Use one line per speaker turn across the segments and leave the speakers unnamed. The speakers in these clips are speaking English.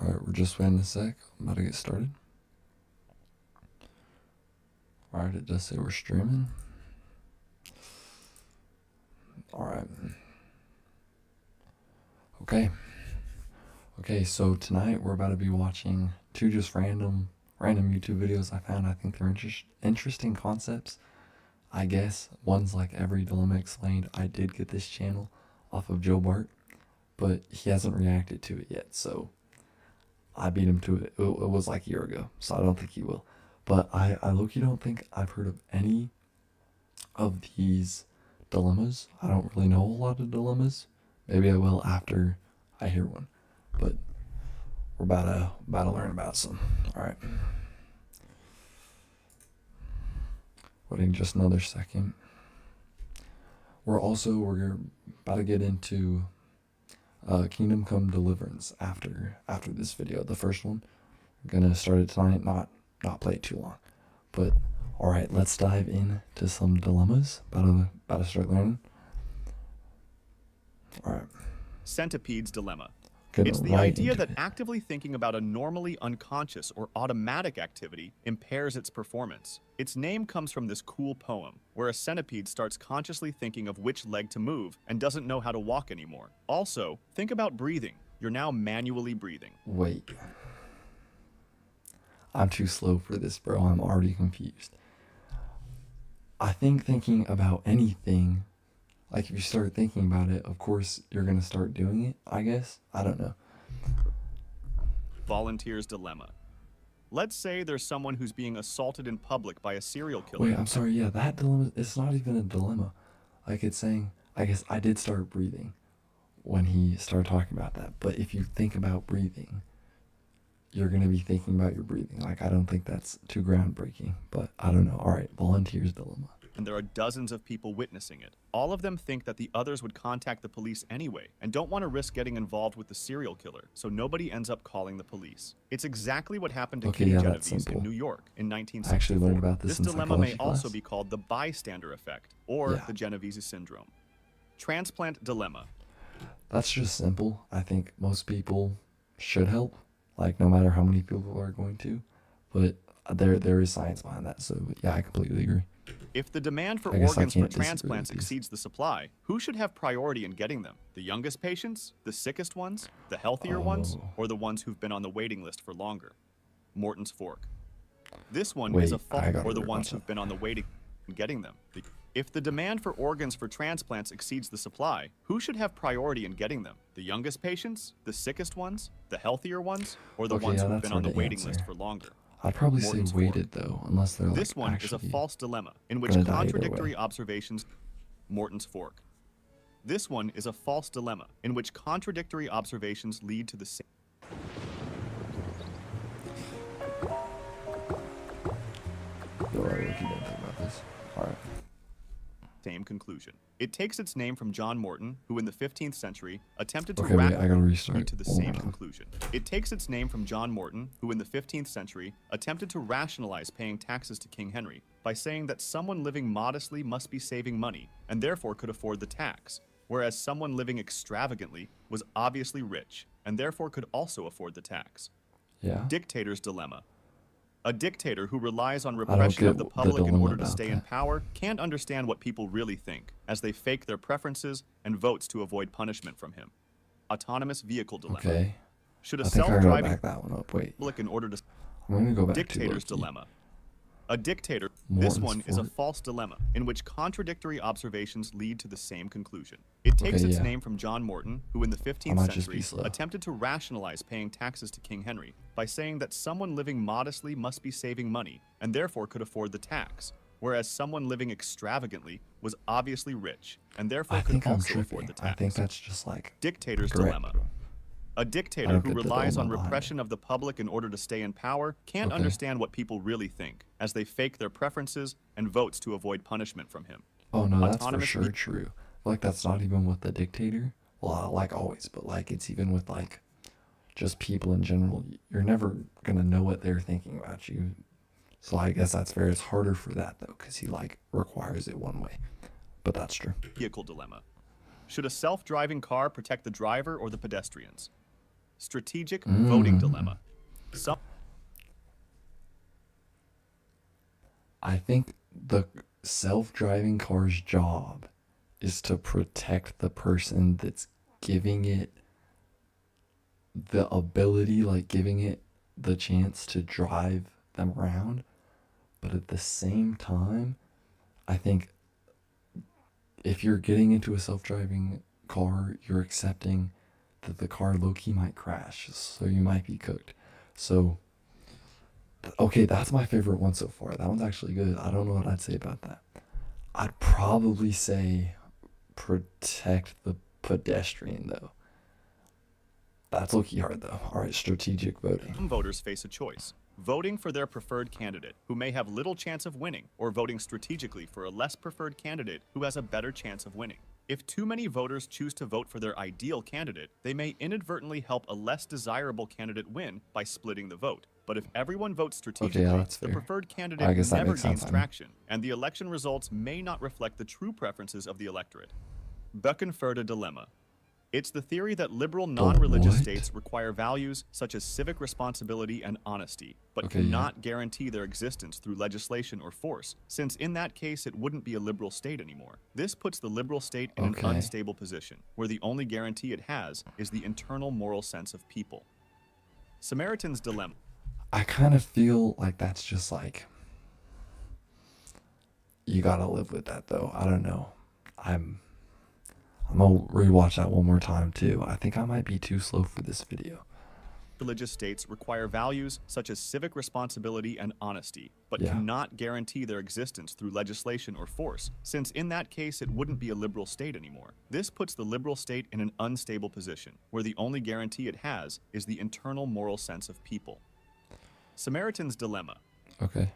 Alright, we're just waiting a sec. I'm about to get started. Alright, it does say we're streaming. Alright. Okay, so tonight we're about to be watching two just random YouTube videos I found. I think they're interesting concepts, I guess. One's like Every Dilemma Explained. I did get this channel off of Joe Bart, but he hasn't reacted to it yet, so I beat him to it. It was like a year ago, so I don't think he will. But I low-key don't think I've heard of any of these dilemmas. I don't really know a lot of dilemmas. Maybe I will after I hear one. But we're about to learn about some. Alright. Waiting just another second. We're about to get into Kingdom Come Deliverance after this video. The first one. I'm gonna start it tonight, not play it too long. But alright, let's dive into some dilemmas. About to start learning. Alright.
Centipede's dilemma.
Get
It's the
right
idea
into
that
it.
actively thinking about a normally unconscious or automatic activity impairs its performance. Its name comes from this cool poem, where a centipede starts consciously thinking of which leg to move and doesn't know how to walk anymore. Also, think about breathing. You're now manually breathing.
Wait. I'm too slow for this, bro. I'm already confused. I think thinking about anything, like if you start thinking about it, of course you're gonna start doing it, I guess. I don't know.
Volunteer's dilemma. Let's say there's someone who's being assaulted in public by a serial killer.
Wait, I'm sorry. Yeah, that dilemma, it's not even a dilemma. Like it's saying, I guess I did start breathing when he started talking about that. But if you think about breathing, you're going to be thinking about your breathing. Like, I don't think that's too groundbreaking, but I don't know. All right, volunteer's dilemma.
And there are dozens of people witnessing it. All of them think that the others would contact the police anyway and don't want to risk getting involved with the serial killer, so nobody ends up calling the police. It's exactly what happened to Kitty Genovese in New York in 1964.
I actually learned about this in
dilemma may
psychology
also
class.
be called the bystander effect or the Genovese syndrome. Transplant dilemma.
That's just simple. I think most people should help, like no matter how many people are going to, but there is science behind that, so yeah, I completely agree.
If the demand for
I guess I
organs for
can't disagree
transplants
with these.
exceeds the supply, who should have priority in getting them? The youngest patients, the sickest ones, the healthier ones, or the ones who've been on the waiting list for longer? Morton's fork. This one is a fault or the ones who've been on the waiting and getting them. If the demand for organs for transplants exceeds the supply, who should have priority in getting them? The youngest patients, the sickest ones, the healthier ones, or the ones who've been on the waiting list for longer?
I'd probably say
Morton's
weighted though, unless they're like
This one is a
actually
false dilemma in which
gonna die either
contradictory
way.
observations. Morton's fork. This one is a false dilemma in which contradictory observations lead to the same.
Yo, if you didn't think about this. Alright.
Same conclusion. It takes its name from John Morton, who in the 15th century attempted to
Okay, wait, I gotta restart.
to the
One more
same
time.
conclusion. It takes its name from John Morton, who in the 15th century attempted to rationalize paying taxes to King Henry by saying that someone living modestly must be saving money and therefore could afford the tax, whereas someone living extravagantly was obviously rich and therefore could also afford the tax.
Yeah.
Dictator's dilemma. A dictator who relies on
don't
repression of
get
the
the
public in
dilemma
order to
about
stay in
that.
power can't understand what people really think, as they fake their preferences and votes to avoid punishment from him. Autonomous vehicle dilemma.
Okay.
Should a
I think I gotta
self-driving
back that one up. Wait.
public in order to
I'm gonna go back
Dictator's
to Loki.
dilemma. A dictator. This
Morton's
one is a
fork.
false dilemma in which contradictory observations lead to the same conclusion. It takes
Okay,
its
yeah.
name from John Morton, who in the 15th
might just
century
be slow.
attempted to rationalize paying taxes to King Henry by saying that someone living modestly must be saving money and therefore could afford the tax, whereas someone living extravagantly was obviously rich and therefore
I
could
think I'm
also afford
tripping.
the tax.
I think that's just like
Dictator's
correct.
dilemma. A
I
dictator
don't
who
get the
relies on
dilemma behind
repression of the public in order to stay in power can't
Okay.
understand what people really think, as they fake their preferences and votes to avoid punishment from him.
Oh no, that's for
Autonomous
sure true. Like that's not even with the dictator. Well, like always, but like it's even with like just people in general, you're never gonna know what they're thinking about you. So I guess that's fair. It's harder for that though, because he like requires it one way. But that's true.
Vehicle dilemma. Should a self-driving car protect the driver or the pedestrians? Strategic voting dilemma.
I think the self-driving car's job is to protect the person that's giving it the ability, like giving it the chance to drive them around. But at the same time, I think if you're getting into a self-driving car, you're accepting that the car low-key might crash, so you might be cooked. So, okay, that's my favorite one so far. That one's actually good. I don't know what I'd say about that. I'd probably say protect the pedestrian, though. That's low-key hard, though. All right, strategic voting.
Some voters face a choice. Voting for their preferred candidate, who may have little chance of winning, or voting strategically for a less preferred candidate who has a better chance of winning. If too many voters choose to vote for their ideal candidate, they may inadvertently help a less desirable candidate win by splitting the vote. But if everyone votes strategically, the preferred candidate never gains traction, and the election results may not reflect the true preferences of the electorate. Buckenforde dilemma. It's the theory that liberal non-religious states require values such as civic responsibility and honesty, but cannot guarantee their existence through legislation or force, since in that case it wouldn't be a liberal state anymore. This puts the liberal state in an unstable position, where the only guarantee it has is the internal moral sense of people. Samaritan's dilemma.
I kind of feel like that's just like, you gotta live with that though. I don't know. I'm gonna rewatch that one more time too. I think I might be too slow for this video.
Religious states require values such as civic responsibility and honesty, but cannot guarantee their existence through legislation or force, since in that case it wouldn't be a liberal state anymore. This puts the liberal state in an unstable position, where the only guarantee it has is the internal moral sense of people. Samaritan's dilemma.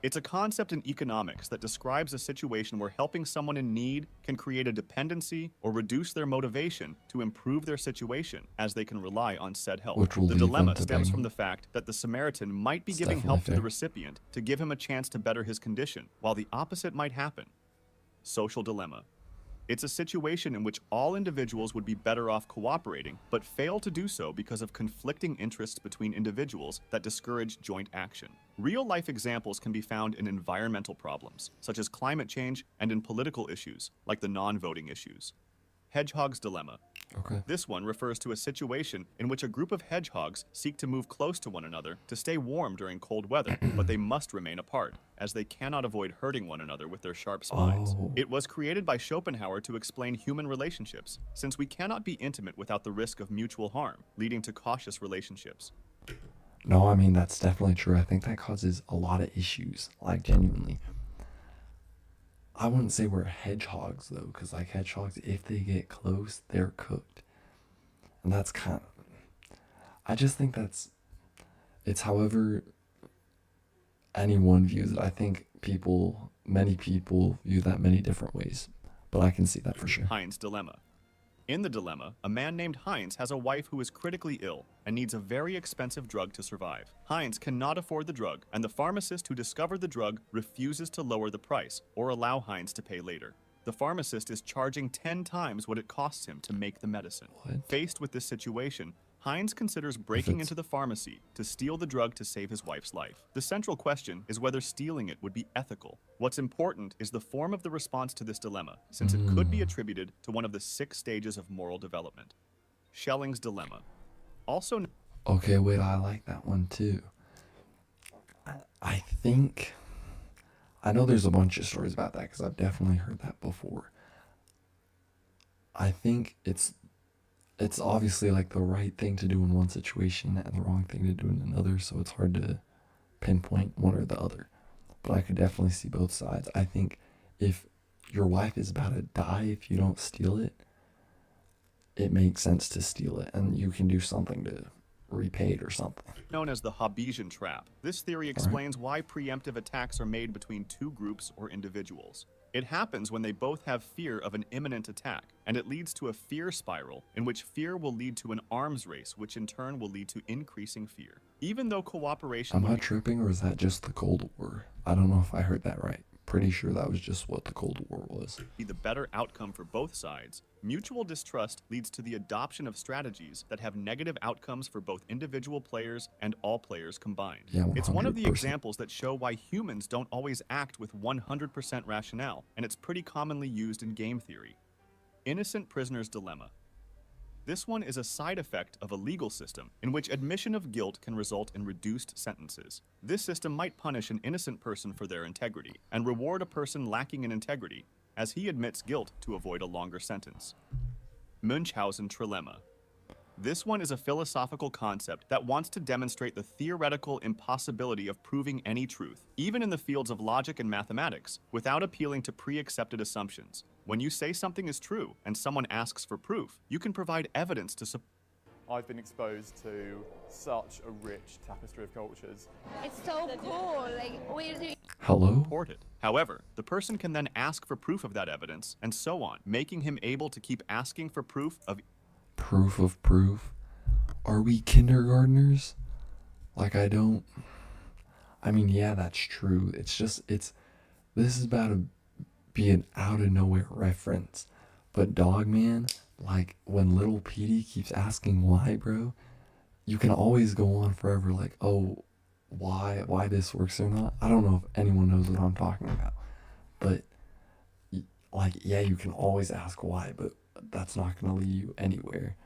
It's a concept in economics that describes a situation where helping someone in need can create a dependency or reduce their motivation to improve their situation, as they can rely on said help. The dilemma stems from the fact that the Samaritan might be giving help to the recipient to give him a chance to better his condition, while the opposite might happen. Social dilemma. It's a situation in which all individuals would be better off cooperating, but fail to do so because of conflicting interests between individuals that discourage joint action. Real-life examples can be found in environmental problems, such as climate change, and in political issues, like the non-voting issues. Hedgehog's dilemma. This one refers to a situation in which a group of hedgehogs seek to move close to one another to stay warm during cold weather, but they must remain apart, as they cannot avoid hurting one another with their sharp spines. It was created by Schopenhauer to explain human relationships, since we cannot be intimate without the risk of mutual harm, leading to cautious relationships.
No, I mean, that's definitely true. I think that causes a lot of issues, like genuinely. I wouldn't say we're hedgehogs though, because like hedgehogs, if they get close, they're cooked. And that's kind of, I just think it's however anyone views it. I think many people view that many different ways, but I can see that for sure.
Heinz dilemma. In the dilemma, a man named Heinz has a wife who is critically ill and needs a very expensive drug to survive. Heinz cannot afford the drug, and the pharmacist who discovered the drug refuses to lower the price or allow Heinz to pay later. The pharmacist is charging 10 times what it costs him to make the medicine. Faced with this situation, Heinz considers breaking into the pharmacy to steal the drug to save his wife's life. The central question is whether stealing it would be ethical. What's important is the form of the response to this dilemma, since it could be attributed to one of the 6 stages of moral development. Schelling's dilemma. Also.
Okay, wait, I like that one too. I think, I know there's a bunch of stories about that because I've definitely heard that before. I think it's obviously like the right thing to do in one situation and the wrong thing to do in another, so it's hard to pinpoint one or the other. But I could definitely see both sides. I think if your wife is about to die if you don't steal it, it makes sense to steal it, and you can do something to repaid or something.
Known as the Hobbesian trap. This theory explains why preemptive attacks are made between two groups or individuals. It happens when they both have fear of an imminent attack, and it leads to a fear spiral in which fear will lead to an arms race, which in turn will lead to increasing fear. Even though cooperation...
Am I tripping, or is that just the Cold War? I don't know if I heard that right. Pretty sure that was just what the Cold War was.
...be the better outcome for both sides, mutual distrust leads to the adoption of strategies that have negative outcomes for both individual players and all players combined.
Yeah, 100%.
It's one of the examples that show why humans don't always act with 100% rationale, and it's pretty commonly used in game theory. Innocent prisoner's dilemma. This one is a side effect of a legal system in which admission of guilt can result in reduced sentences. This system might punish an innocent person for their integrity and reward a person lacking in integrity as he admits guilt to avoid a longer sentence. Munchausen trilemma. This one is a philosophical concept that wants to demonstrate the theoretical impossibility of proving any truth, even in the fields of logic and mathematics, without appealing to pre-accepted assumptions. When you say something is true and someone asks for proof, you can provide evidence to support.
I've been exposed to such a rich tapestry of cultures.
It's so cool. Like, we do.
Hello?
It. However, the person can then ask for proof of that evidence, and so on, making him able to keep asking for proof of...
Proof of proof? Are we kindergartners? Like, I mean, yeah, that's true. It's just, this is about to be an out of nowhere reference. But Dogman, like, when little Petey keeps asking why, bro, you can always go on forever like, oh, why this works or not. I don't know if anyone knows what I'm talking about. But, like, yeah, you can always ask why, but that's not going to lead you anywhere.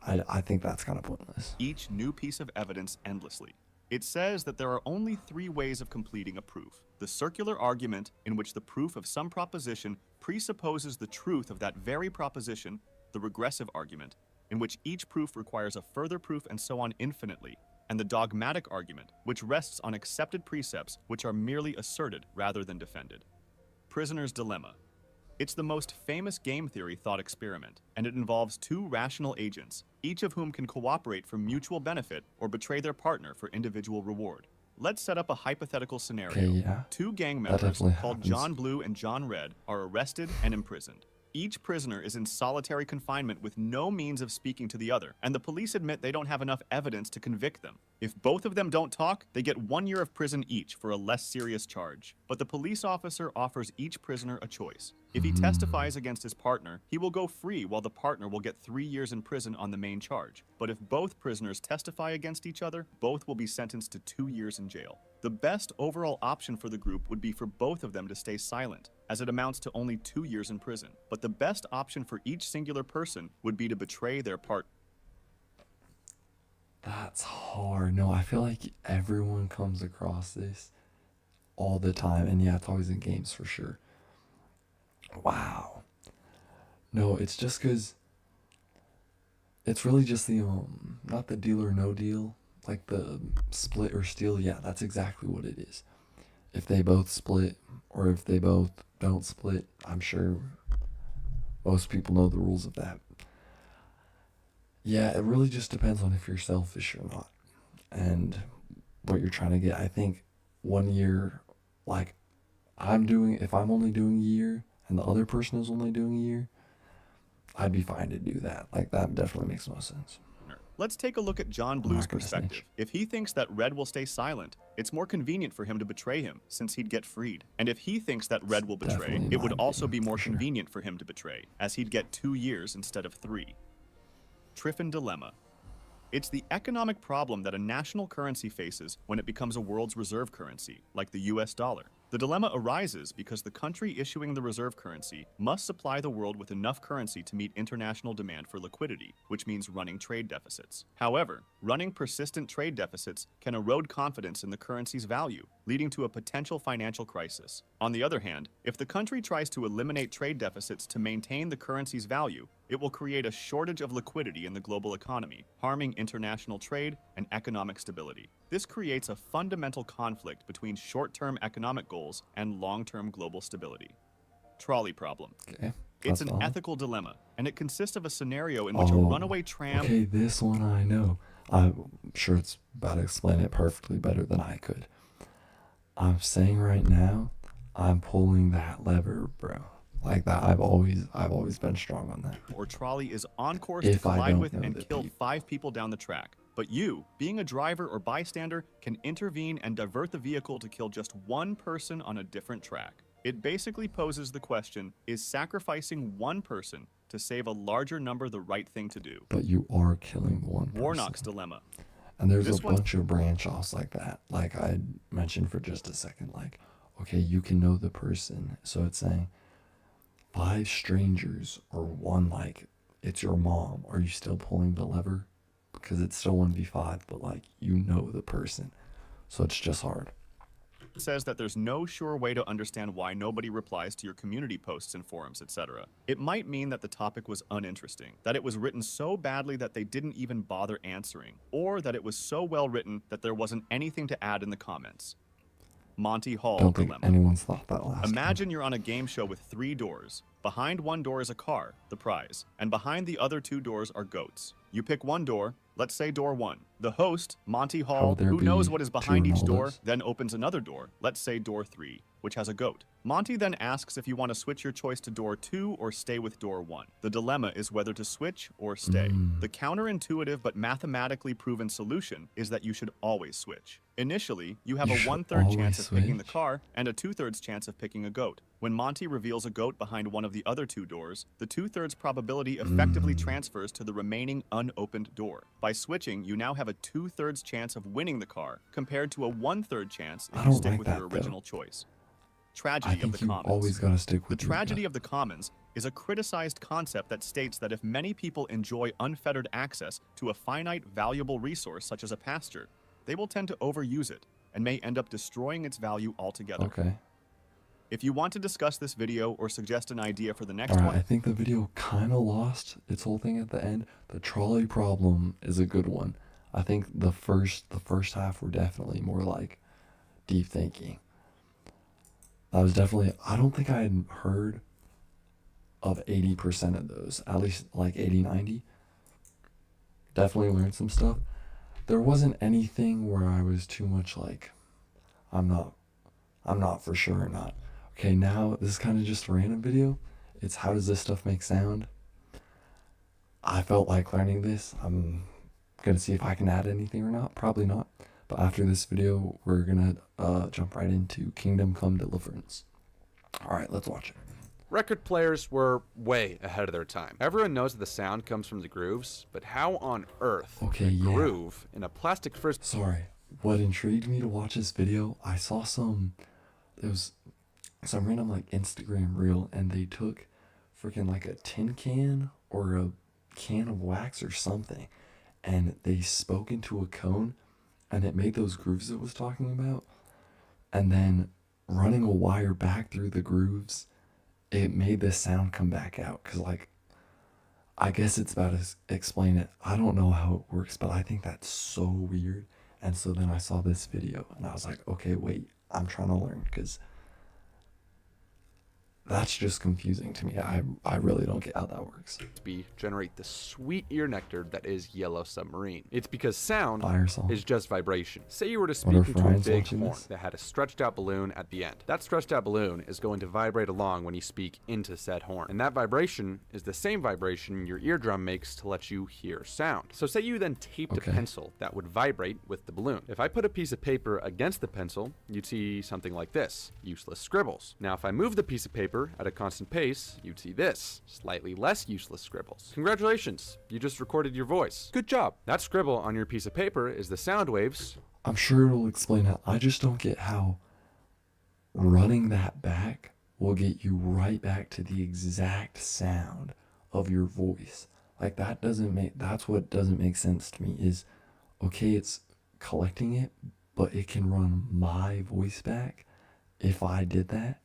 I think that's kind of pointless.
Each new piece of evidence endlessly. It says that there are only 3 ways of completing a proof. The circular argument, in which the proof of some proposition presupposes the truth of that very proposition. The regressive argument, in which each proof requires a further proof and so on infinitely. And the dogmatic argument, which rests on accepted precepts which are merely asserted rather than defended. Prisoner's dilemma. It's the most famous game theory thought experiment, and it involves 2 rational agents, each of whom can cooperate for mutual benefit or betray their partner for individual reward. Let's set up a hypothetical scenario.
Okay, yeah.
2 gang members called
happens.
John Blue and John Red are arrested and imprisoned. Each prisoner is in solitary confinement with no means of speaking to the other, and the police admit they don't have enough evidence to convict them. If both of them don't talk, they get 1 year of prison each for a less serious charge. But the police officer offers each prisoner a choice. If he testifies against his partner, he will go free while the partner will get 3 years in prison on the main charge. But if both prisoners testify against each other, both will be sentenced to 2 years in jail. The best overall option for the group would be for both of them to stay silent, as it amounts to only 2 years in prison. But the best option for each singular person would be to betray their partner.
That's hard. No, I feel like everyone comes across this all the time. And yeah, it's always in games for sure. Wow. No, it's just because it's really just the, not the deal or no deal, like the split or steal. Yeah, that's exactly what it is. If they both split or if they both don't split, I'm sure most people know the rules of that. Yeah, it really just depends on if you're selfish or not and what you're trying to get. I think 1 year, like if I'm only doing a year and the other person is only doing a year, I'd be fine to do that. Like, that definitely makes no sense.
Let's take a look at John Blue's
not gonna
perspective.
snitch.
If he thinks that Red will stay silent, it's more convenient for him to betray him, since he'd get freed. And if he thinks that Red will betray,
Definitely
it would
mine,
also be
for
more
sure.
convenient for him to betray, as he'd get 2 years instead of 3. Triffin dilemma. It's the economic problem that a national currency faces when it becomes a world's reserve currency, like the US dollar. The dilemma arises because the country issuing the reserve currency must supply the world with enough currency to meet international demand for liquidity, which means running trade deficits. However, running persistent trade deficits can erode confidence in the currency's value, leading to a potential financial crisis. On the other hand, if the country tries to eliminate trade deficits to maintain the currency's value, it will create a shortage of liquidity in the global economy, harming international trade and economic stability. This creates a fundamental conflict between short-term economic goals and long-term global stability. Trolley problem.
Okay.
It's
that's
an
all.
ethical dilemma, and it consists of a scenario in which a runaway tram...
Okay, this one I know. I'm sure it's about to explain it perfectly better than I could. I'm saying right now, I'm pulling that lever, bro. Like that, I've always been strong on that.
Or trolley is on course to
If I
collide
don't
with
know
and
the
kill
people.
5 people down the track. But you, being a driver or bystander, can intervene and divert the vehicle to kill just one person on a different track. It basically poses the question, is sacrificing one person to save a larger number the right thing to do?
But you are killing one person.
Warnock's dilemma.
And there's
This
a
one's-
bunch of branch offs like that. Like I mentioned for just a second, like, okay, you can know the person. So it's saying 5 strangers or one, like it's your mom. Are you still pulling the lever? Because it's still 1v5, but like you know the person. So it's just hard.
Says that there's no sure way to understand why nobody replies to your community posts and forums, etc. It might mean that the topic was uninteresting, that it was written so badly that they didn't even bother answering, or that it was so well written that there wasn't anything to add in the comments. Monty Hall
Don't think
dilemma.
anyone's thought that last
Imagine you're on a game show with 3 doors. Behind one door is a car, the prize, and behind the other 2 doors are goats. You pick one door, let's say door 1. The host, Monty Hall,
would there
who knows
be
what is
2
behind each door,
Ronaldos?
then opens another door, let's say door 3, which has a goat. Monty then asks if you want to switch your choice to door 2 or stay with door 1. The dilemma is whether to switch or stay. The counterintuitive but mathematically proven solution is that you should always switch. Initially, you have
You
a
should
1/3 chance of
always
picking the
switch?
car and a 2/3 chance of picking a goat. When Monty reveals a goat behind one of the other 2 doors, the 2/3 probability effectively transfers to the remaining unopened door. By switching, you now have a 2/3 chance of winning the car, compared to a 1/3 chance if
I
you
don't
stick
like
with
that,
your
though.
original choice.
I
Tragedy of
think
the
you
commons.
always gotta stick
The
with your
tragedy
gut.
of the commons is a criticized concept that states that if many people enjoy unfettered access to a finite, valuable resource such as a pasture, they will tend to overuse it and may end up destroying its value altogether.
Okay.
If you want to discuss this video or suggest an idea for the next
Alright,
one,
I think the video kind of lost its whole thing at the end. The trolley problem is a good one. I think the first half were definitely more like deep thinking. That was definitely, I don't think I had heard of 80% of those, at least like 80, 90. Definitely learned some stuff. There wasn't anything where I was too much like, I'm not for sure or not. Okay, now this is kind of just a random video. It's how does this stuff make sound? I felt like learning this. I'm gonna see if I can add anything or not. Probably not. But after this video, we're gonna jump right into Kingdom Come Deliverance. Alright, let's watch it.
Record players were way ahead of their time. Everyone knows that the sound comes from the grooves, but how on earth
Okay,
a
yeah.
groove in a plastic frisbee?
Sorry. What intrigued me to watch this video, I saw there was some random like Instagram reel, and they took freaking like a tin can or a can of wax or something, and they spoke into a cone, and it made those grooves it was talking about, and then running a wire back through the grooves, it made the sound come back out. Because like, I guess it's about to explain it. I don't know how it works, but I think that's so weird. And so then I saw this video and I was like, okay, wait, I'm trying to learn, because that's just confusing to me. I really don't get how that works.
Generate the sweet ear nectar that is Yellow Submarine. It's because sound
Fire song.
is just vibration. Say you were to
What
speak
if
into a
Ryan's
big
watching
horn
this?
that had a stretched out balloon at the end. That stretched out balloon is going to vibrate along when you speak into said horn. And that vibration is the same vibration your eardrum makes to let you hear sound. So say you then taped
Okay.
a pencil that would vibrate with the balloon. If I put a piece of paper against the pencil, you'd see something like this, useless scribbles. Now if I move the piece of paper at a constant pace, you'd see this, slightly less useless scribbles. Congratulations, you just recorded your voice. Good job. That scribble on your piece of paper is the sound waves.
I'm sure it'll explain it. I just don't get how running that back will get you right back to the exact sound of your voice. Like that's what doesn't make sense to me is, okay, it's collecting it, but it can run my voice back if I did that.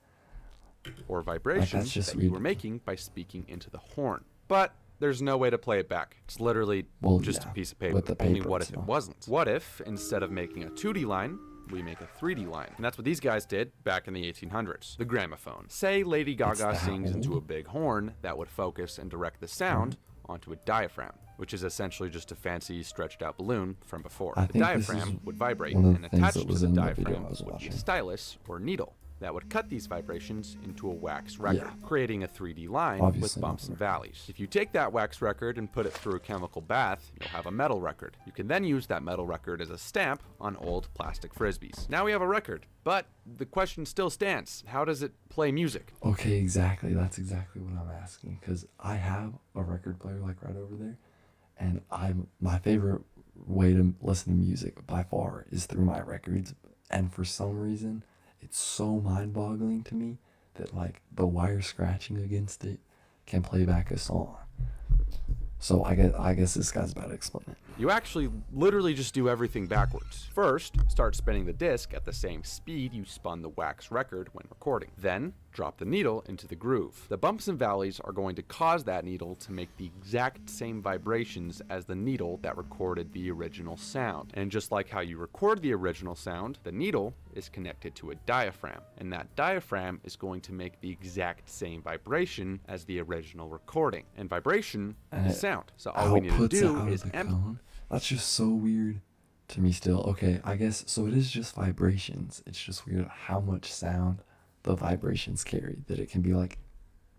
Or vibration
that's just
that you were
weird.
making by speaking into the horn. But there's no way to play it back. It's literally
Well,
just
yeah,
a piece of paper.
with the
Only
paper,
what
it's
if it
not.
wasn't? What if, instead of making a 2D line, we make a 3D line? And that's what these guys did back in the 1800s. The gramophone. Say Lady Gaga
that
sings into a
old?
big horn that would focus and direct the sound onto a diaphragm, which is essentially just a fancy stretched out balloon from before.
I
The
think this
diaphragm
is
would vibrate,
one of
and
the things
attached
that
to
was
the
in the video
diaphragm
I was
would be a
watching.
stylus or needle that would cut these vibrations into a wax record,
Yeah.
creating a 3D line
Obviously
with
not
bumps
the
and
record.
valleys. If you take that wax record and put it through a chemical bath, you'll have a metal record. You can then use that metal record as a stamp on old plastic frisbees. Now we have a record, but the question still stands. How does it play music?
Okay, exactly. That's exactly what I'm asking. Because I have a record player like right over there, and my favorite way to listen to music by far is through my records. And for some reason, it's so mind-boggling to me that like the wire scratching against it can play back a song. So I guess this guy's about to explain it.
You actually literally just do everything backwards. First, start spinning the disc at the same speed you spun the wax record when recording. Then, drop the needle into the groove. The bumps and valleys are going to cause that needle to make the exact same vibrations as the needle that recorded the original sound. And just like how you record the original sound, the needle is connected to a diaphragm, and that diaphragm is going to make the exact same vibration as the original recording. And vibration is sound. So all we need to
Outputs it
do
out
is
of the
empty.
cone. That's just so weird to me still. Okay, I guess so it is just vibrations. It's just weird how much sound the vibrations carry, that it can be like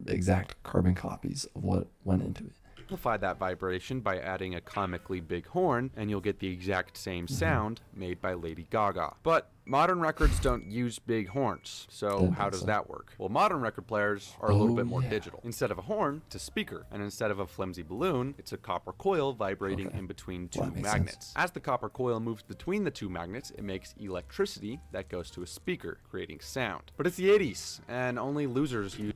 exact carbon copies of what went into it.
Amplify that vibration by adding a comically big horn, and you'll get the exact same sound made by Lady Gaga. But modern records don't use big horns, so
Don't
how
think
does
so.
that work? Well, modern record players are a little
Oh,
bit more
yeah.
digital. Instead of a horn, it's a speaker, and instead of a flimsy balloon, it's a copper coil vibrating
Okay.
in between two
Well, that makes
magnets.
sense.
As the copper coil moves between the two magnets, it makes electricity that goes to a speaker, creating sound. But it's the 80s, and only losers use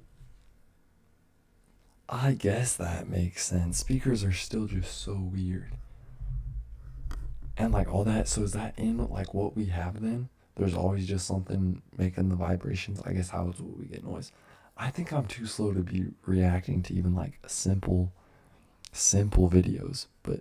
I guess that makes sense. Speakers are still just so weird. And like all that, so is that in like what we have then? There's always just something making the vibrations. I guess how is what we get noise. I think I'm too slow to be reacting to even like simple videos, but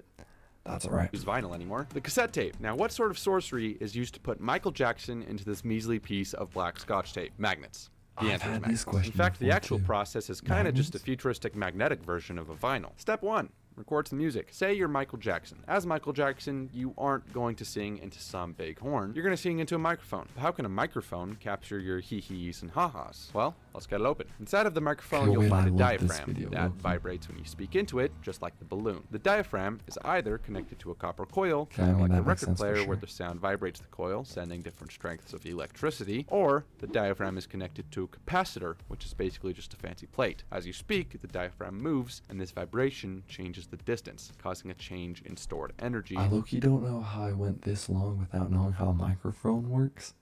that's alright.
use vinyl anymore. The cassette tape. Now, what sort of sorcery is used to put Michael Jackson into this measly piece of black Scotch tape? Magnets. The
I've
answer is
had
magnets.
this question
In fact, the
before,
actual
too.
process is kind of just a
Magnets?
futuristic magnetic version of a vinyl. Step 1. Record some music. Say you're Michael Jackson. As Michael Jackson, you aren't going to sing into some big horn. You're going to sing into a microphone. How can a microphone capture your hee-hees and ha-has? Well, let's get it open. Inside of the microphone,
Okay,
you'll
wait,
find
I
a
love this
diaphragm
video,
that
low-key.
vibrates when you speak into it, just like the balloon. The diaphragm is either connected to a copper coil,
Okay,
kind of like
that
the
makes
record
sense for
player where
sure.
the sound vibrates the coil, sending different strengths of electricity, or the diaphragm is connected to a capacitor, which is basically just a fancy plate. As you speak, the diaphragm moves, and this vibration changes the distance, causing a change in stored energy.
I low-key don't know how I went this long without knowing how a microphone works.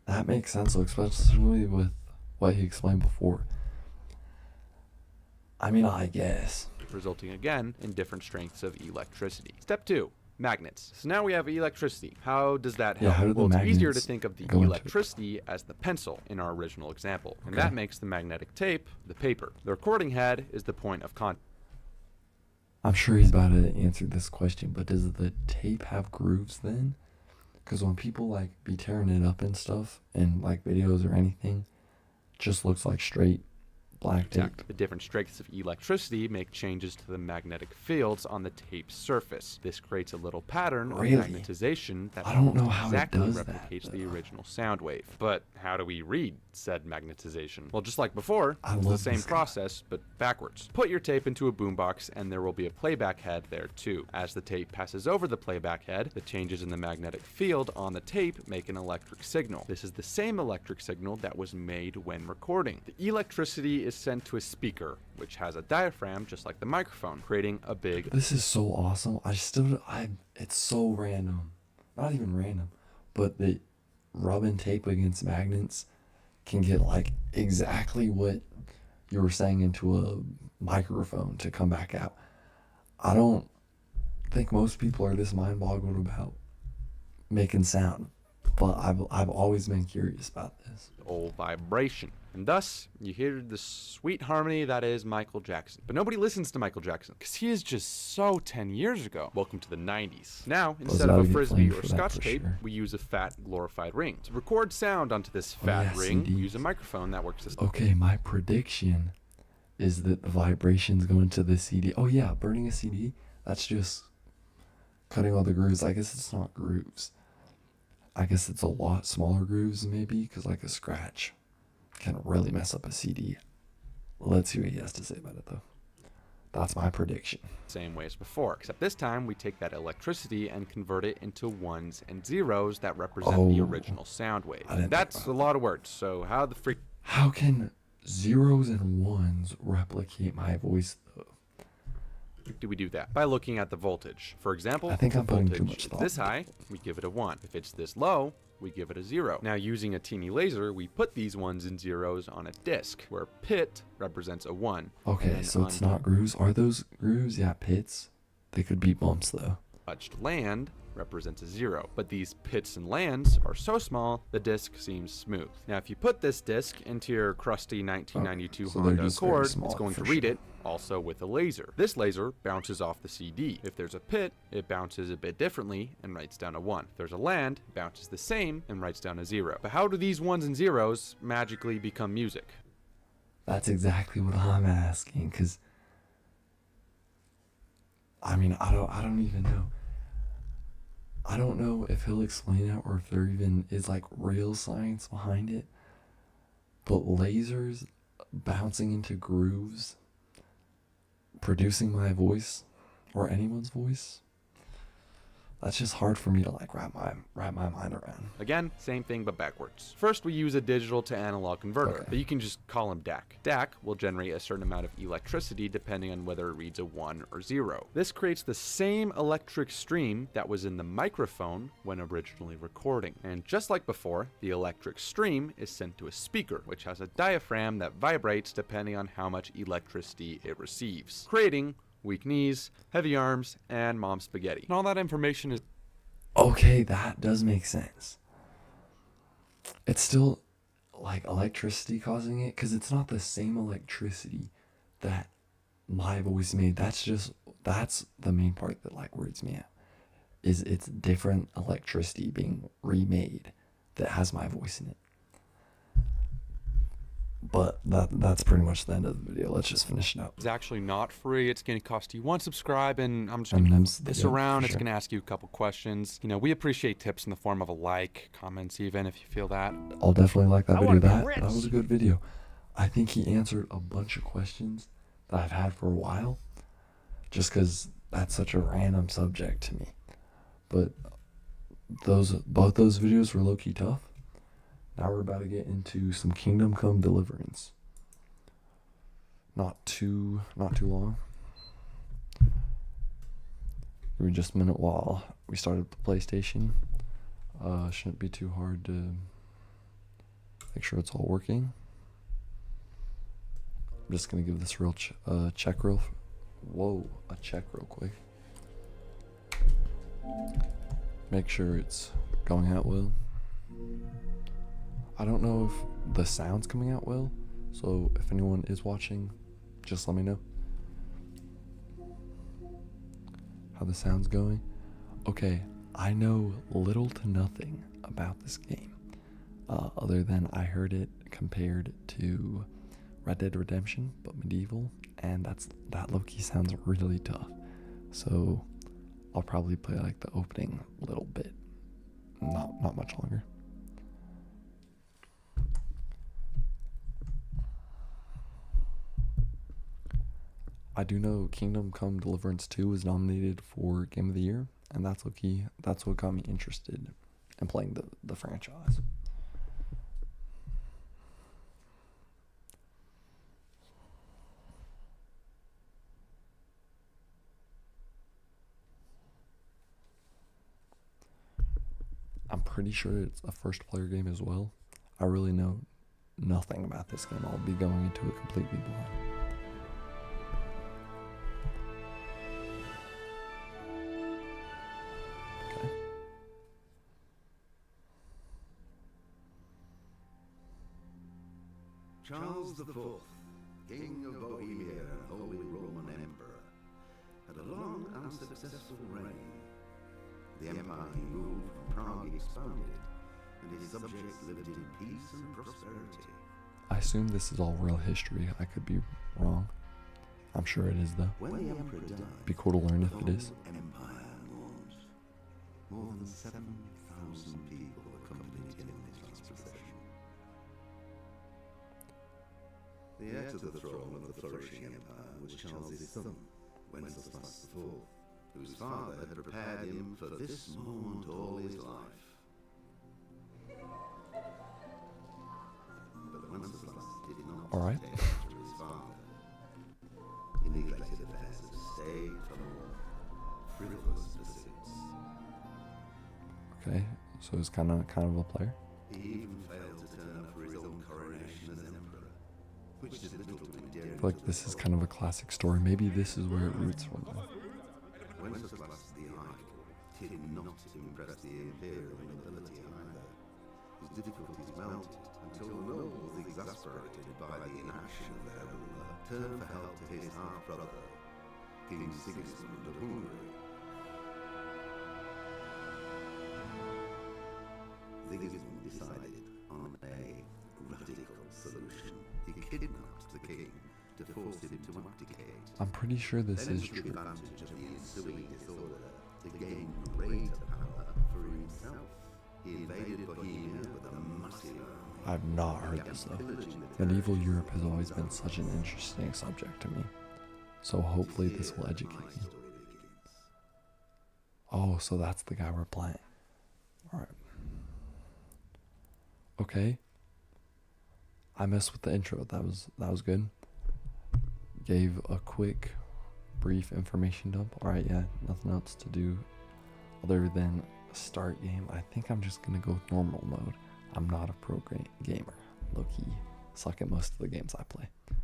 That makes sense, especially with what he explained before. I mean, I guess.
Resulting again in different strengths of electricity. Step 2. Magnets. So now we have electricity. How does that
Yeah,
help?
how do the
Well, it's easier to
magnets
think of the
go into it?
electricity as the pencil in our original example, and
Okay.
that makes the magnetic tape the paper. The recording head is the point of contact.
I'm sure he's about to answer this question, but does the tape have grooves then? Because when people like be tearing it up and stuff in like videos or anything, it just looks like straight black tape.
The different strengths of electricity make changes to the magnetic fields on the tape's surface. This creates a little pattern
Really?
of magnetization that
I don't know
almost
how it
exactly
does that,
replicates the
though.
original sound wave. But how do we read said magnetization? Well, just like before,
I
it's the
love
same
this guy.
process, but backwards. Put your tape into a boombox, and there will be a playback head there too. As the tape passes over the playback head, the changes in the magnetic field on the tape make an electric signal. This is the same electric signal that was made when recording. The electricity is sent to a speaker, which has a diaphragm just like the microphone, creating a big
This is so awesome. It's so random. Not even random, but the rubbing tape against magnets can get like exactly what you were saying into a microphone to come back out. I don't think most people are this mind boggled about making sound, but I've always been curious about this.
old vibration. And thus, you hear the sweet harmony that is Michael Jackson. But nobody listens to Michael Jackson, because he is just so 10 years ago. Welcome to the 90s. Now, instead
about
of
to
a
get
frisbee
flamed
or
for that
scotch
for
tape,
sure.
we use a fat, glorified ring. To record sound onto this
Oh,
fat
yeah,
ring, we
CDs.
use a microphone that works as
Okay, my prediction is that the vibrations go into the CD. Oh yeah, burning a CD, that's just cutting all the grooves. I guess it's not grooves. I guess it's a lot smaller grooves maybe, because like a scratch can really mess up a CD. Let's see what he has to say about it though. That's my prediction.
Same way as before, except this time we take that electricity and convert it into ones and zeros that represent the original sound wave. That's a lot of words, so how the freak...
How can zeros and ones replicate my voice though?
Do we do that? By looking at the voltage. For example,
I think I'm putting too
voltage
much
is
thought.
this high, we give it a 1. If it's this low, we give it a 0. Now using a teeny laser, we put these ones and zeros on a disc, where pit represents a 1.
Okay, so it's not grooves. Are those grooves? Yeah, pits. They could be bumps though.
Untouched land represents a 0, but these pits and lands are so small, the disc seems smooth. Now if you put this disc into your crusty 1992
so they're
Honda
just very
Accord,
small
it's going to
for
read
sure.
it, also with a laser. This laser bounces off the CD. If there's a pit, it bounces a bit differently and writes down a 1. If there's a land, it bounces the same and writes down a 0. But how do these ones and zeros magically become music?
That's exactly what I'm asking, because I mean, I don't even know. I don't know if he'll explain it or if there even is like real science behind it. But lasers bouncing into grooves, producing my voice or anyone's voice, that's just hard for me to like wrap my mind around.
Again, same thing but backwards. First we use a digital to analog converter, but you can just call him DAC. DAC will generate a certain amount of electricity depending on whether it reads a 1 or 0. This creates the same electric stream that was in the microphone when originally recording. And just like before, the electric stream is sent to a speaker, which has a diaphragm that vibrates depending on how much electricity it receives, creating weak knees, heavy arms, and mom spaghetti. And all that information is...
Okay, that does make sense. It's still like electricity causing it, because it's not the same electricity that my voice made. That's the main part that like weirds me out. Is it's different electricity being remade that has my voice in it. But that's pretty much the end of the video. Let's just finish it up.
It's actually not free. It's going to cost you 1 subscribe, and I'm just going to move this around. It's going to ask you a couple questions. You know, we appreciate tips in the form of a like, comments even, if you feel that.
I'll definitely like that video. That was a good video. I think he answered a bunch of questions that I've had for a while, just because that's such a random subject to me. But both those videos were low-key tough. Now we're about to get into some Kingdom Come Deliverance. Not too long. Give me just a minute while we start up the PlayStation. Shouldn't be too hard to make sure it's all working. I'm just gonna give this real check real quick. Make sure it's going out well. I don't know if the sound's coming out well, so if anyone is watching, just let me know how the sound's going. Okay, I know little to nothing about this game, other than I heard it compared to Red Dead Redemption, but medieval, and that low-key sounds really tough. So I'll probably play like the opening little bit, not much longer. I do know Kingdom Come Deliverance 2 was nominated for Game of the Year, and that's low-key, that's what got me interested in playing the franchise. I'm pretty sure it's a first-player game as well. I really know nothing about this game. I'll be going into it completely blind.
Charles IV, King of Bohemia and Holy Roman Emperor, had a long and successful reign. The empire he ruled from Prague expanded, and his subjects lived in peace and prosperity.
I assume this is all real history. I could be wrong. I'm sure it is, though.
When the emperor died,
Be cool to learn if
the
it is.
whole empire mourned. More than 7,000 people accompanied him in his last procession. The heir to the throne of the flourishing empire was Charles's son, Wenceslas IV, whose father had prepared him for this moment all his life. But Wenceslas did not
All right.
take after his father. He neglected affairs of state for more frivolous pursuits.
Okay, so he's kind of a player.
He even failed to turn up for his own coronation as emperor, which did little to endear
I
him
feel like
to
this
the
is kind of a classic story. Maybe this is where it roots from. Though.
Wenceslas the Idle did not impress the imperial nobility either. His difficulties mounted until the nobles, exasperated by the inaction of their ruler, turned for help to his half-brother, King Sigismund of Hungary. Sigismund decided on a radical solution. He kidnapped the king to force him to abdicate.
I'm pretty sure this
Then
is
he took
true.
advantage of the ensuing disorder to gain greater power for himself. He invaded Bohemia with a massive army.
I've not heard this though. Medieval Europe has always been such an interesting subject to me. So hopefully this will educate me. Oh, so that's the guy we're playing. Alright. Okay. I messed with the intro. That was good. Gave a quick, brief information dump. Alright, yeah, nothing else to do other than start game. I think I'm just gonna go with normal mode. I'm not a pro gamer. Low-key. Suck at most of the games I play. But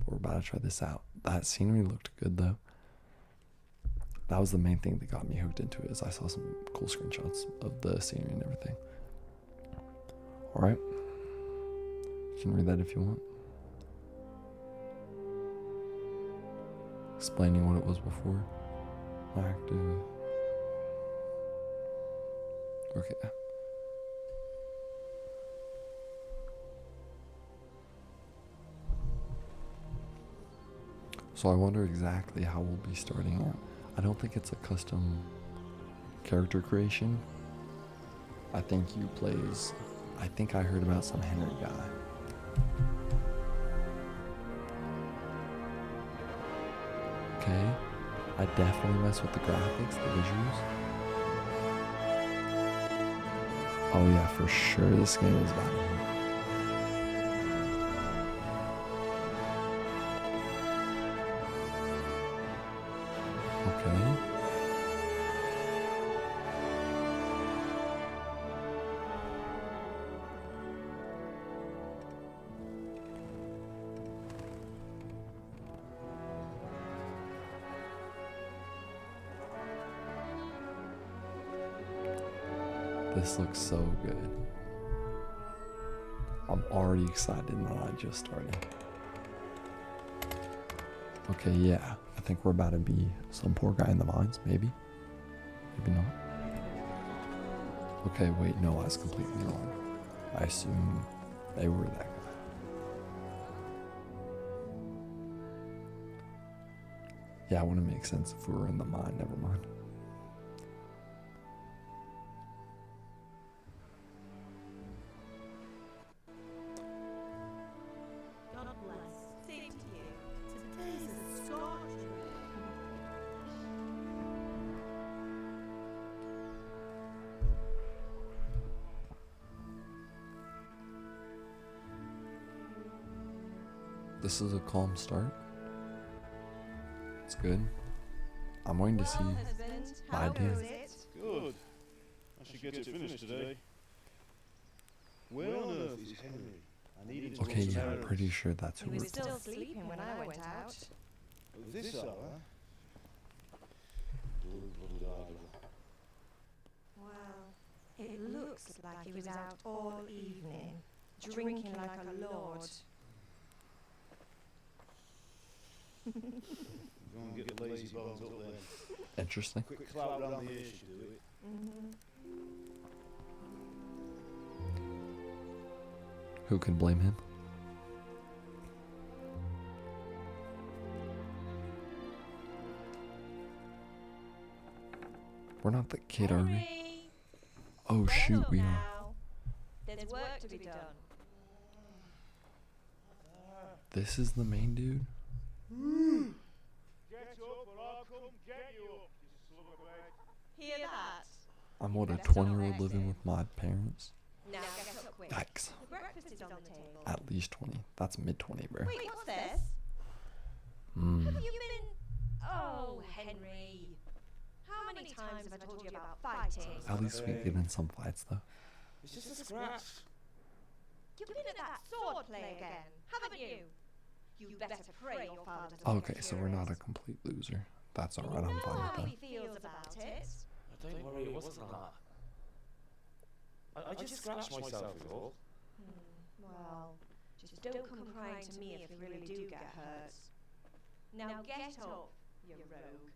we're about to try this out. That scenery looked good though. That was the main thing that got me hooked into it, is I saw some cool screenshots of the scenery and everything. Alright. You can read that if you want. Explaining what it was before. Active. Okay. So I wonder exactly how we'll be starting out. I don't think it's a custom character creation. I think I think I heard about some Henry guy. Okay. I definitely mess with the graphics, the visuals. Oh yeah, for sure this game is about him. Okay. This looks so good. I'm already excited and I just started. Okay, yeah. I think we're about to be some poor guy in the mines, maybe. Maybe not. Okay, wait, no, I was completely wrong. I assume they were that guy. Yeah, it wouldn't make sense if we were in the mine, never mind. This is a calm start. It's good. I'm waiting to see my idea.
Good. I should get it finished today. Where on earth is Henry? I need him to
Okay,
run some
yeah, I'm
errands.
pretty sure that's who
He
we're
was still sleeping when I went out.
At this hour? Good bloody idler.
Well, it looks like he was out all evening, drinking like a lord.
Go and get the lazy bones up then.
interesting.
Quick clout round the ear should do it.
Who can blame him? We're not the kid, are we?
Henry!
Oh
Get
shoot,
up
we are.
now. There's work to be done.
This is the main dude?
Get up or I'll come get you up, you slugabag.
Hear that?
I'm what, a
Better not
20-year-old
let
living
him.
with my parents?
Now get up quick.
Yikes.
The breakfast is on the table.
At least 20. That's mid-20, bro.
Wait, what's this?
Mm.
Have you been... Oh, Henry. How many times have I told you about fighting?
At least we get in some fights, though.
It's just a scratch.
You've been at that sword play again, haven't you? You better pray your father doesn't
Okay,
get
so we're not a
furious.
complete loser. That's
You
alright, I'm
know
fine with
how
that.
he feels about it.
Don't worry, it wasn't that. I just scratched myself is all.
Well, just don't come crying to me if you really do get hurt. Now get up, you rogue.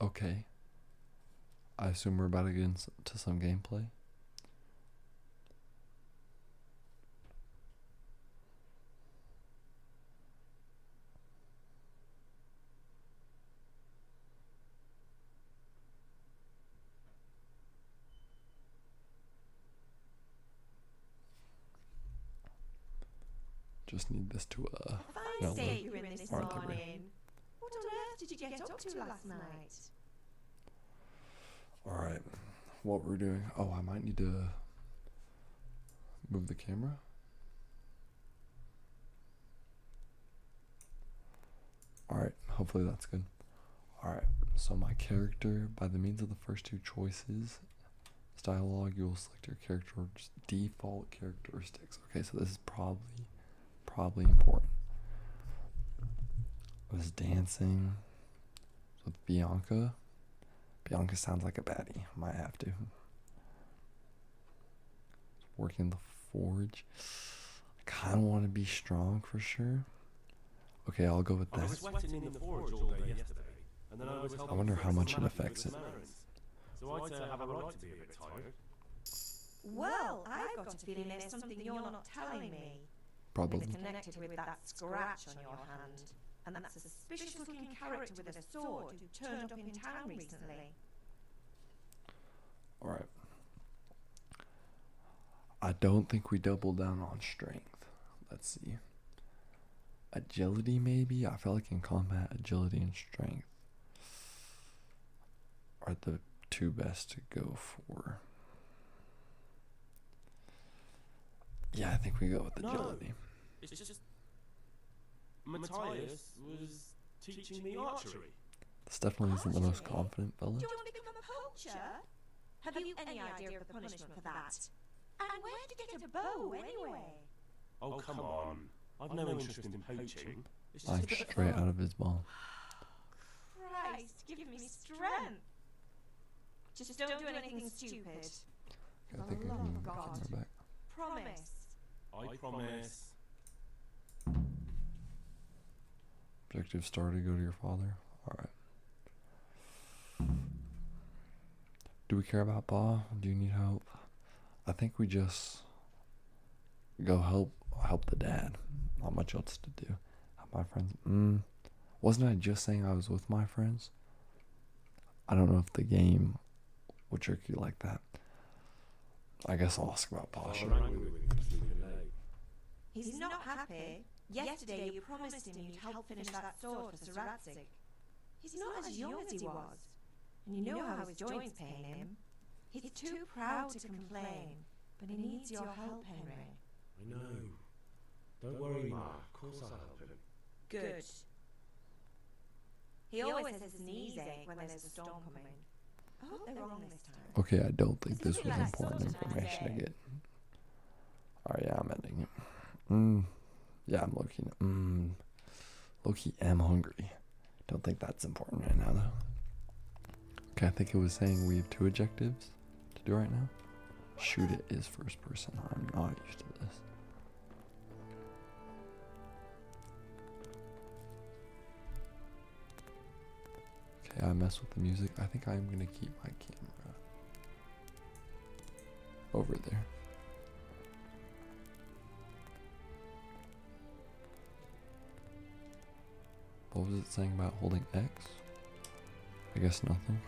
Okay. I assume we're about to get into some gameplay. Just need this to
Fine
no,
state you were in this
aren't they ready?
morning. What on earth did you get up to last night?
Alright, what we're doing. Oh, I might need to move the camera. Alright, hopefully that's good. Alright, so my character, by the means of the first two choices, dialogue, you will select your character's default characteristics. Okay, so this is probably important. I was dancing with Bianca. Bianca sounds like a baddie. Might have to. Working the forge. I kind of want to be strong for sure. Okay, I'll go with
I was
that.
sweating in the forge all day yesterday, and then I was helping
wonder how
fix
much
the
it
mannequin
affects
with
it.
the errands. So I'd have a right to be a bit tired.
Well, I've got a feeling there's something you're not telling me.
Probably.
It's connected with that scratch on your hand. And that suspicious-looking character with a sword who turned up in town recently.
Alright. I don't think we double down on strength. Let's see. Agility, maybe? I feel like in combat, agility and strength are the two best to go for. Yeah, I think we go with agility.
It's just Matthias was teaching me archery.
This definitely isn't the most
Archery?
confident fella.
Do you want to become a poacher? Have you any idea of the punishment for that? And where did you get a bow anyway?
Oh, come on. I've no interest in poaching. It's just
Like
a bit of
straight
fun.
out of his ball.
Christ, give me strength. Just don't do anything stupid.
Okay, I think I can move the camera back.
Promise.
I promise.
Objective started, go to your father. Alright. Do we care about Ba? Do you need help? I think we just go help the dad. Not much else to do. Help my friends. Wasn't I just saying I was with my friends? I don't know if the game will trick you like that. I guess I'll ask about Ba. Sure.
He's not happy. Yesterday you promised him you'd help finish that sword for Sir Radzig. He's not as young as he was. And you know how his joints pain him. He's too proud to complain, but he needs your help, Henry.
I know. Don't worry, Ma. Of course I'll help him.
Good. He always has his knees ache when there's a storm coming. I hope they're wrong this time.
Okay, I don't think
It's
this
looking
was
like
important
sunshine
information to
today.
get. Alright, yeah, I'm ending it. Yeah, I'm low-key am hungry. Don't think that's important right now, though. Okay, I think it was saying we have 2 objectives to do right now. Shoot it is first person. I'm not used to this. Okay, I mess with the music. I think I'm gonna keep my camera over there. What was it saying about holding X? I guess nothing.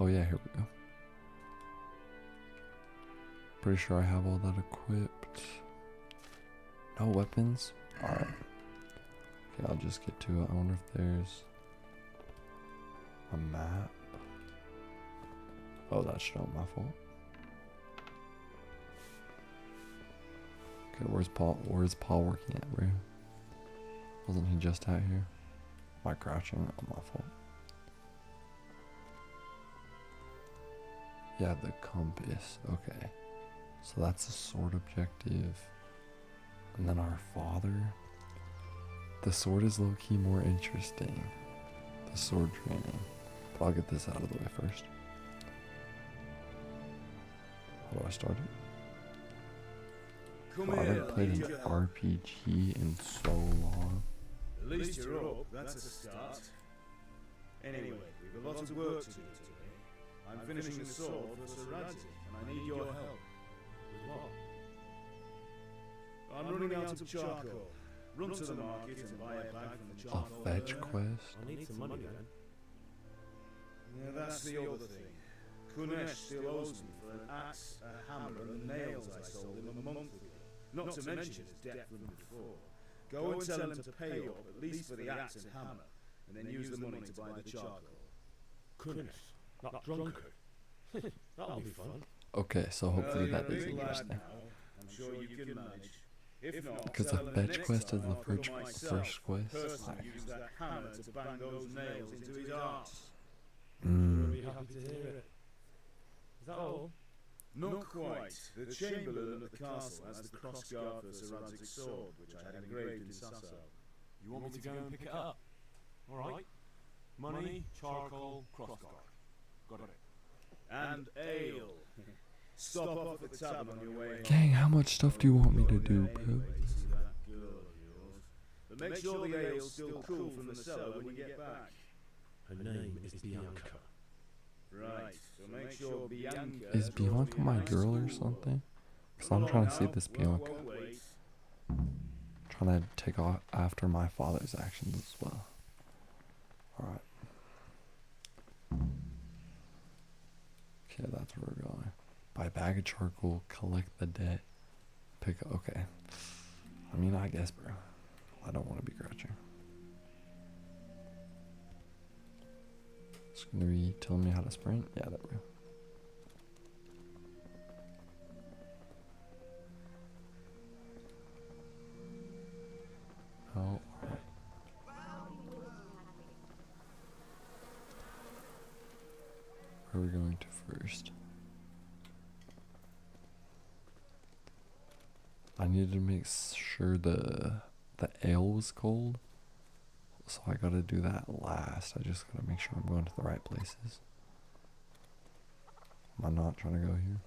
Oh yeah, here we go. Pretty sure I have all that equipped. No weapons? Alright. Okay, I'll just get to it. I wonder if there's a map. Oh, that's not my fault. Okay, where's Paul working at, bro? Wasn't he just out here? Am I crouching? Oh, my fault. Yeah, the compass. Okay. So that's the sword objective. And then our father. The sword is low-key more interesting. The sword training. But I'll get this out of the way first. How do I start it? I haven't played an RPG in so long.
At least you're up, that's a start. Anyway, we've a lot of work to do today. I'm finishing the sword for Sir Radzik, and I need your help. With what? I'm running out of charcoal. Run to the market and buy a bag from the
A
charcoal.
fetch
burner.
quest?
I need some money then.
Yeah, that's the other thing. Kunesh still owes me for an axe, a hammer, and nails I sold him a month ago. Not to mention his debt from before. Go and tell him to pay up, at least for the axe and hammer, and then use the money to buy the charcoal.
Goodness, that drunkard. That'll be fun.
Okay, so hopefully that is
You're a big lad
interesting.
now. I'm sure you can manage. If not,
Because
tell
the
him
fetch
next
quest
time
is the
I'll come
first
myself,
quest.
personally use that hammer to bang those nails into his arse.
We'll
Mm.
be happy to hear it. Is that all?
Not quite. The Chamberlain at the castle has the crossguard for Sir Radzik's sword, which I had engraved in Sasso.
You want me to go and pick it up? Alright. Money, charcoal, crossguard. Got it.
And ale. Stop off at the tavern on your way home.
Gang, how much stuff do you want me to do, bro?
Anyway, to see that girl of yours. But make sure the ale's still cool from the cellar when you get back.
Her name is Bianca.
Right, so make sure Bianca
Is Bianca my girl or something? Because I'm trying to see this Bianca. Trying to take off after my father's actions as well. Alright. Okay, that's where we're going. Buy a bag of charcoal, collect the debt, pick up. Okay. I mean, I guess, bro. I don't want to be crouching. It's gonna be telling me how to sprint. Yeah, there we go. Oh, alright. Where are we going to first? I needed to make sure the ale was cold. So I gotta do that last. I just gotta make sure I'm going to the right places. Am I not trying to go here?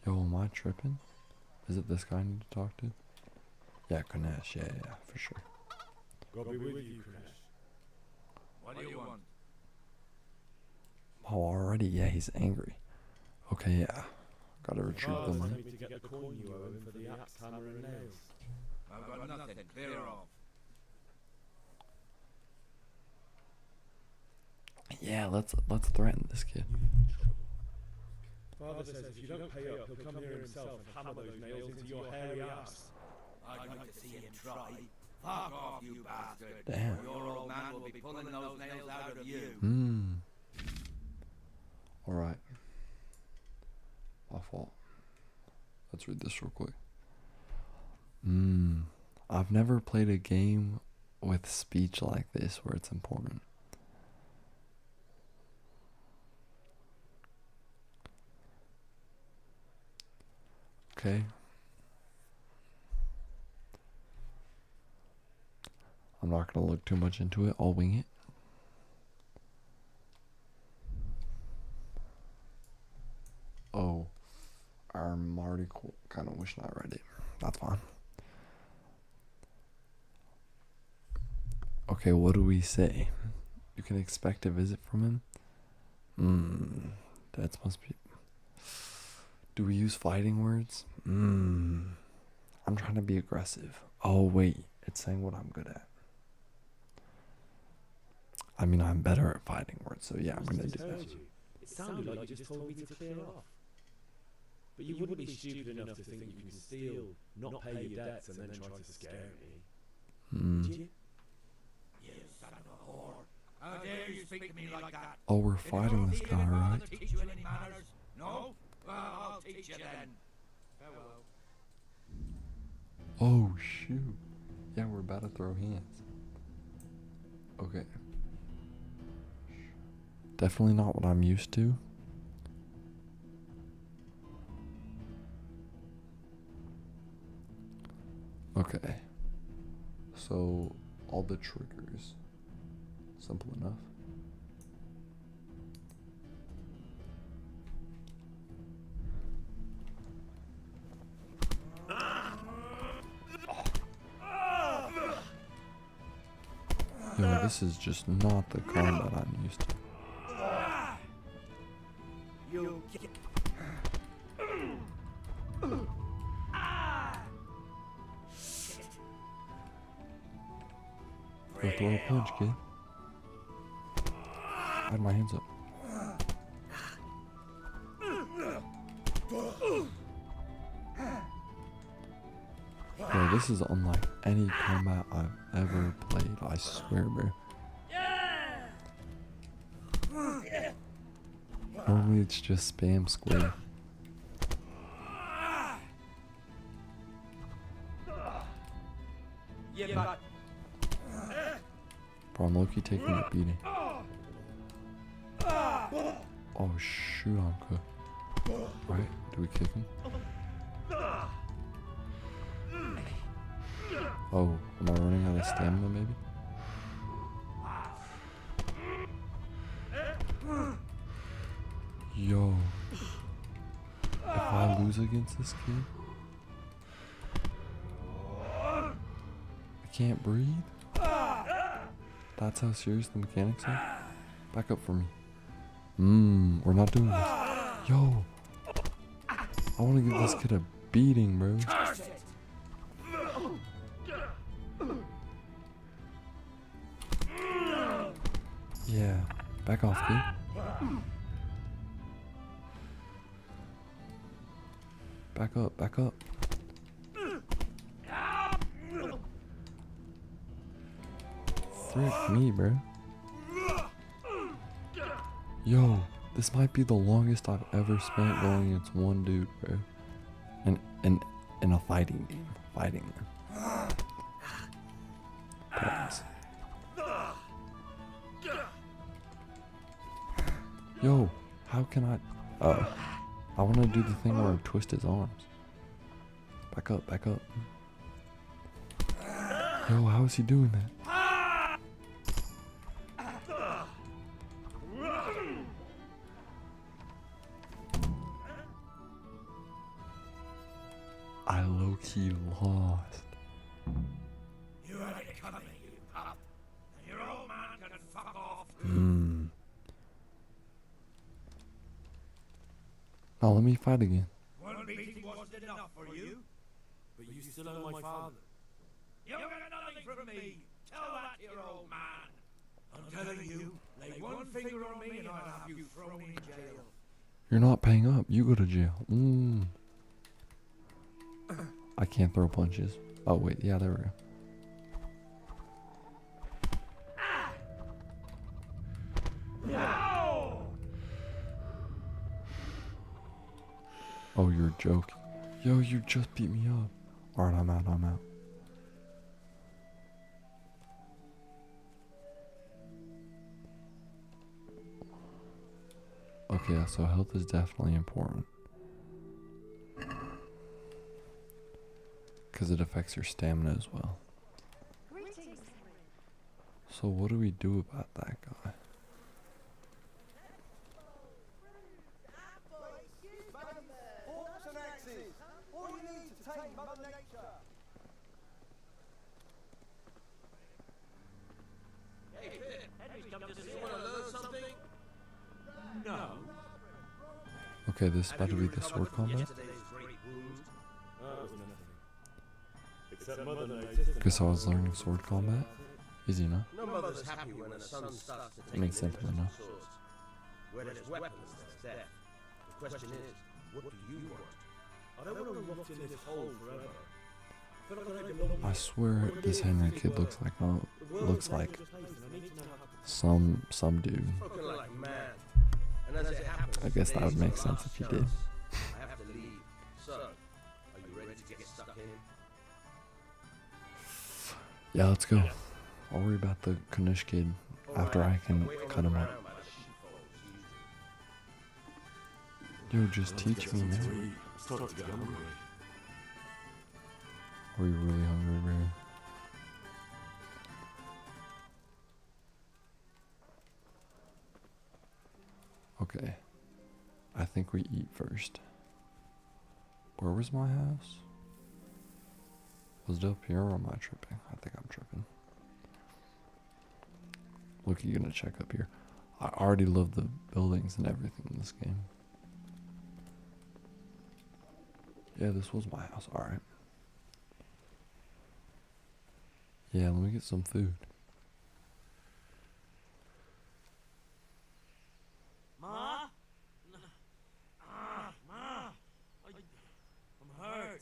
Yo, am I tripping? Is it this guy I need to talk to? Yeah, Kunesh. Yeah, for sure.
God be with you, Kunesh.
What do you want?
Oh, already? Yeah, he's angry. Okay, yeah. Gotta retrieve the
Father
money.
told me to get the coin you owe him for the axe, hammer, and nails.
I've got nothing. Clear off.
Yeah, let's threaten this kid.
Father says if you don't pay up, he'll come here himself and hammer those nails into your hairy ass.
I'd like to see him try. Fuck off, you bastard.
Damn.
Your old man will be pulling those nails out of you.
Alright. My fault. Let's read this real quick. I've never played a game with speech like this where it's important. Okay. I'm not going to look too much into it. I'll wing it. Oh, I'm already kind of wishing I read it. That's fine. Okay, what do we say? You can expect a visit from him? That must be... Do we use fighting words? I'm trying to be aggressive. Oh, wait. It's saying what I'm good at. I mean, I'm better at fighting words, so yeah, I'm gonna do
Heard
this.
you. It sounded like you just told me to clear off. But you wouldn't be stupid enough to think you can steal, not pay your debts, and then try to scare me. Would you?
You son of a whore. How dare you speak to me like that?
Oh, we're fighting this guy, right?
Teach you any manners? No? Well, I'll teach you then. Farewell.
Oh, shoot. Yeah, we're about to throw hands. Okay. Definitely not what I'm used to. Okay. So, all the triggers. Simple enough. Yo, this is just not the combat I'm used to.
You get...
Go throw a punch, kid. I had my hands up. Bro, this is unlike any combat I've ever played, I swear, bro. Normally it's just spam square.
Yeah,
Bro, I'm low-key taking a beating. Oh shoot, I'm cooked. Right, do we kick him? Oh, am I running out of stamina maybe? Yo. If I lose against this kid, I can't breathe? That's how serious the mechanics are? Back up for me. We're not doing this. Yo. I want to give this kid a beating, bro. Yeah. Back off, kid. Back up, back up. Frick me, bro. Yo, this might be the longest I've ever spent going against one dude, bro. In a fighting game. Fighting them. Pause. Yo, how can I... I want to do the thing where I twist his arms. Back up, back up. Yo, how is he doing that? I low-key lost.
You had it coming, you pup. And your old man can fuck off.
Now let me fight again.
One beating wasn't enough for you.
But you still owe my father.
You'll get nothing from me. Tell that to your old man. I'm telling you, lay one finger on me and I'll have you thrown in jail.
You're not paying up. You go to jail. I can't throw punches. Oh wait, yeah, there we go. Oh, you're joking. Yo, you just beat me up. Alright, I'm out, I'm out. Okay, so health is definitely important. Because it affects your stamina as well. So what do we do about that guy?
No.
Okay, this is about to be the sword combat.
That was nothing. Except Mother noticed.
Guess I was learning sword combat. Is he not?
No mother's happy when her son starts to take
Makes
an
sense,
interest in
enough.
swords. Where there's weapons, there's death. The question is, what do you want?
I don't want to rot in this hole forever. I feel like I don't belong
I
here.
swear this Henry kid looks like some dude.
Spoken like a man. And as it happens,
I guess that would
today's
make
the
sense
last
if you
chance.
did.
I have to leave. So, are you ready to get stuck in?
Yeah, let's go. I'll worry about the Kanish kid after I can cut him up. Yo, just teach me, man.
Start to get hungry.
Are you really hungry, bro? Okay. I think we eat first. Where was my house? Was it up here or am I tripping? I think I'm tripping. Look, you gonna check up here. I already love the buildings and everything in this game. Yeah, this was my house. Alright. Yeah, let me get some food.
Ma? Ma? I'm hurt.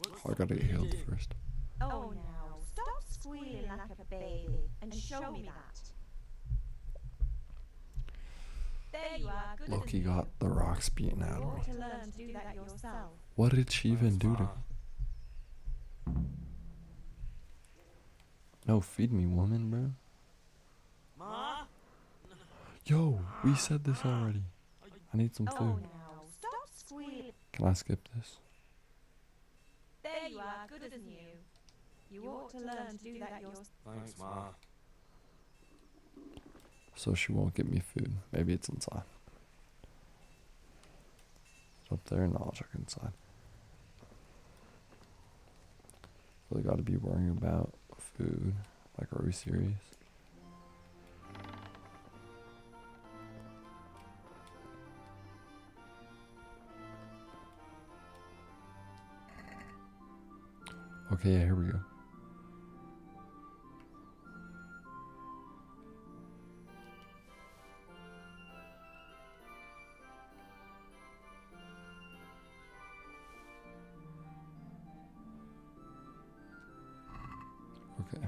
Oh, I gotta get healed first.
Oh, now, stop squealing like a baby and show me that. There you are, good
Loki
as new.
got the rocks beaten out
You
of
ought
me.
to learn to do that yourself.
What did she even do to me? No, feed me, woman, bro.
Ma?
Yo, we said this already. I need some
Oh,
food.
now, stop squealing.
Can I skip this?
There you are, good as new. You ought to learn to do that yourself.
Thanks, Ma.
So she won't get me food. Maybe it's inside. It's up there? No, I'll check inside. Really gotta be worrying about food. Like, are we serious? Okay, yeah, here we go. Okay.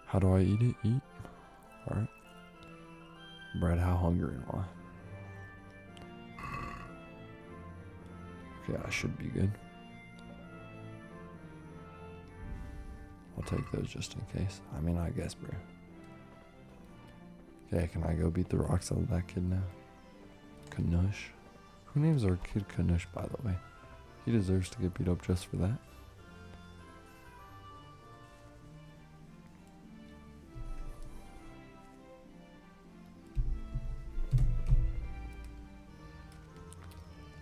How do I eat it? Eat? Alright. Brad, how hungry am I? Okay, I should be good. I'll take those just in case. I mean, I guess, bro. Okay, can I go beat the rocks out of that kid now? Kanush. Who names our kid Kanush, by the way? He deserves to get beat up just for that.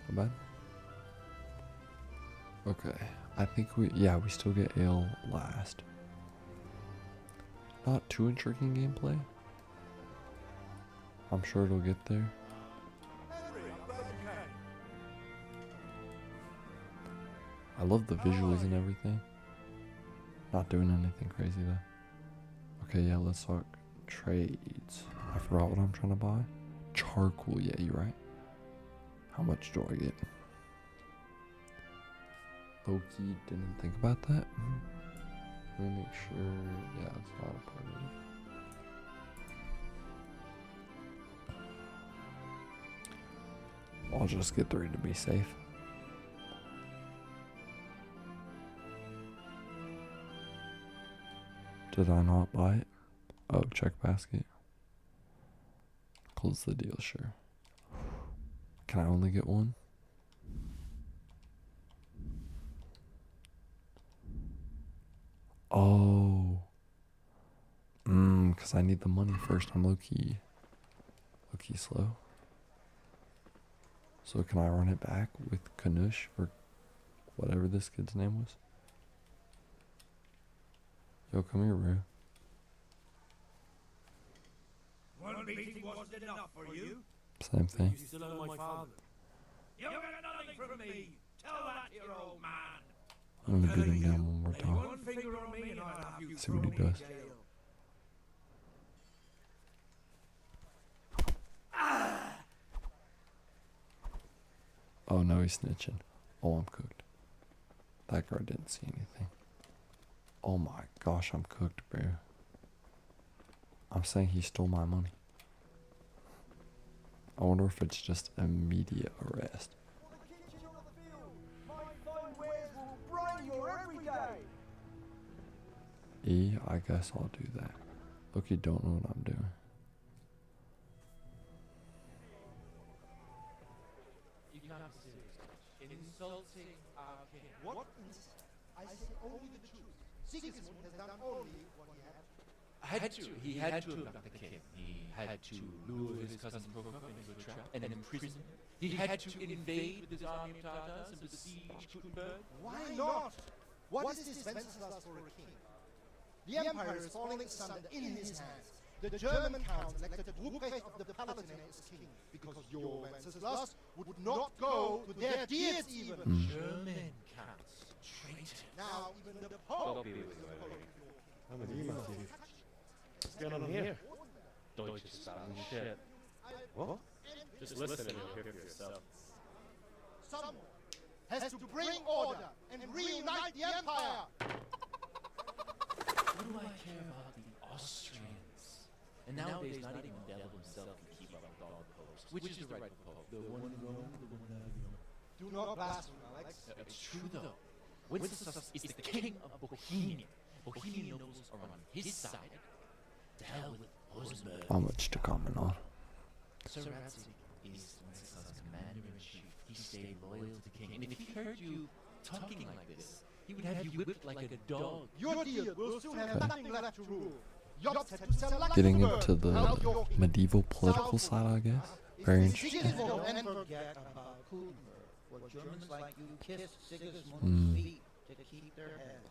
Not bad. Okay, I think we still get ale last. Not too intriguing gameplay. I'm sure it'll get there. I love the visuals and everything. Not doing anything crazy though. Okay, yeah, let's talk trades. I forgot what I'm trying to buy. Charcoal, yeah, you're right. How much do I get? Loki didn't think about that. Let me make sure. Yeah, it's not a part of it. I'll just get 3 to be safe. Did I not buy it? Oh, check basket. Close the deal, sure. Can I only get one? Oh. Because I need the money first. I'm low-key slow. So can I run it back with Kanush or whatever this kid's name was? Yo, come here, bro.
One beating wasn't enough for you.
Same thing.
You still owe my father.
You get nothing from me. Tell that to your old man.
I'm gonna beat him down one more
Lay
time.
one finger on me and I'll have you
See what he
thrown in
does.
jail.
Oh no, he's snitching. Oh, I'm cooked. That guard didn't see anything. Oh my gosh, I'm cooked, bro. I'm saying he stole my money. I wonder if it's just immediate arrest. I guess I'll do that. Look, you don't know what I'm doing.
You can't say insulting our king.
What? I say only the truth. Sigismund has done only what he had.
He had to abduct the king. He had to lure his cousin Prokop into a trap and imprison him. He had to invade with his army of Tartars and besiege Gutenberg.
Why not? What is this Wenceslas for a king? The empire is falling asunder in his hands. The German count elected Ruprecht of the Palatinate as king, because your Wenceslas would not go to their deeds even.
German counts, traitor.
Now even the Pope is
What's going on here? Deutsche Spanish shit. What? Just listen and you'll hear for yourself.
Someone has to bring order and reunite the empire.
What do I care about the Austrians? And nowadays, not even the devil himself can keep up with all the popes. Which is the rightful pope? The one in Rome, the one in Avignon?
Do not blaspheme, Alex.
It's true, though. Wenceslas is the king of Bohemia. Bohemian nobles are on his side. The hell with Osberg.
Not much to comment on.
Sir Ratzik is Wenceslas' commander-in-chief. He stayed loyal to the king. And if he heard you talking like this, he would have you whipped like a dog.
Your deal will soon have nothing left to rule. Jobs had to sell
Getting into the medieval political side, I guess. Very interesting.
And forget about Gutenberg. For Germans like you kiss Sigismund's feet to keep their heads.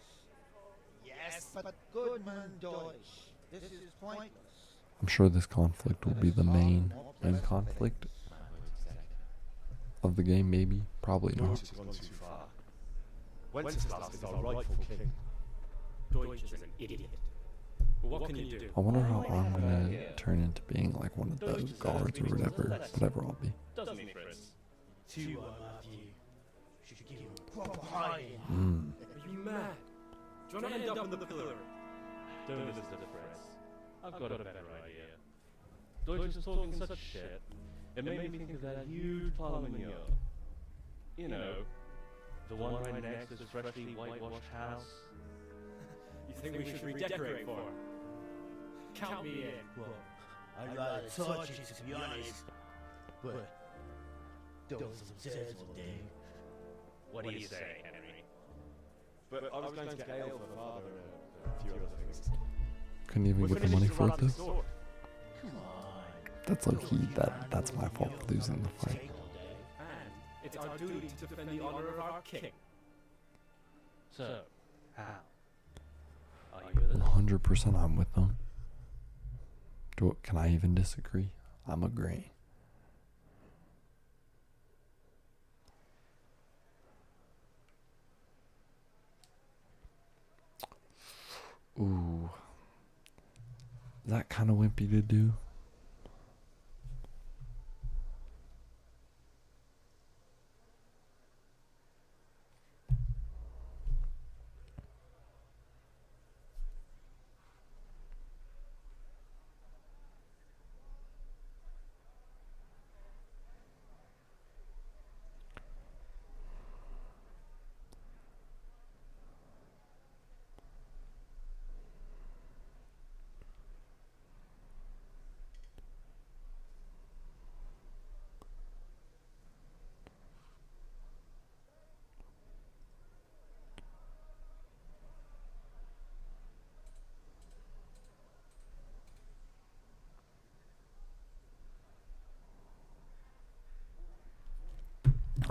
Yes, but Goodman Deutsch. This is pointless.
I'm sure this conflict will be the main conflict of the game, maybe. Probably not.
Deutsch has gone too far. Wenceslas is our rightful king. Deutsch is an idiot. But what can you do?
I wonder how I'm gonna turn into being like one of the guards or whatever I'll be.
Doesn't he, Chris?
Two, Matthew. Should give him a proper hiding. Are you mad? Do you want to end up in the pillory?
Don't listen to the press. I've got a better idea. Deutsch is talking such shit. It made me think of that huge parliament yard. You know, the one right next to the freshly whitewashed house.
You think we should redecorate for her? Count me in. Well, I'd rather touch it, to be honest. But those upstairs will do.
What do you say, Henry? But I was going to get ale for father and a few other things.
Couldn't even get the money for it though.
Come on.
That's low key. That's my fault for losing the fight.
And it's our duty to defend the honor of our king.
So, how? Are you with us?
100% I'm with them. Can I even disagree? I'm agreeing. Ooh. Is that kind of wimpy to do?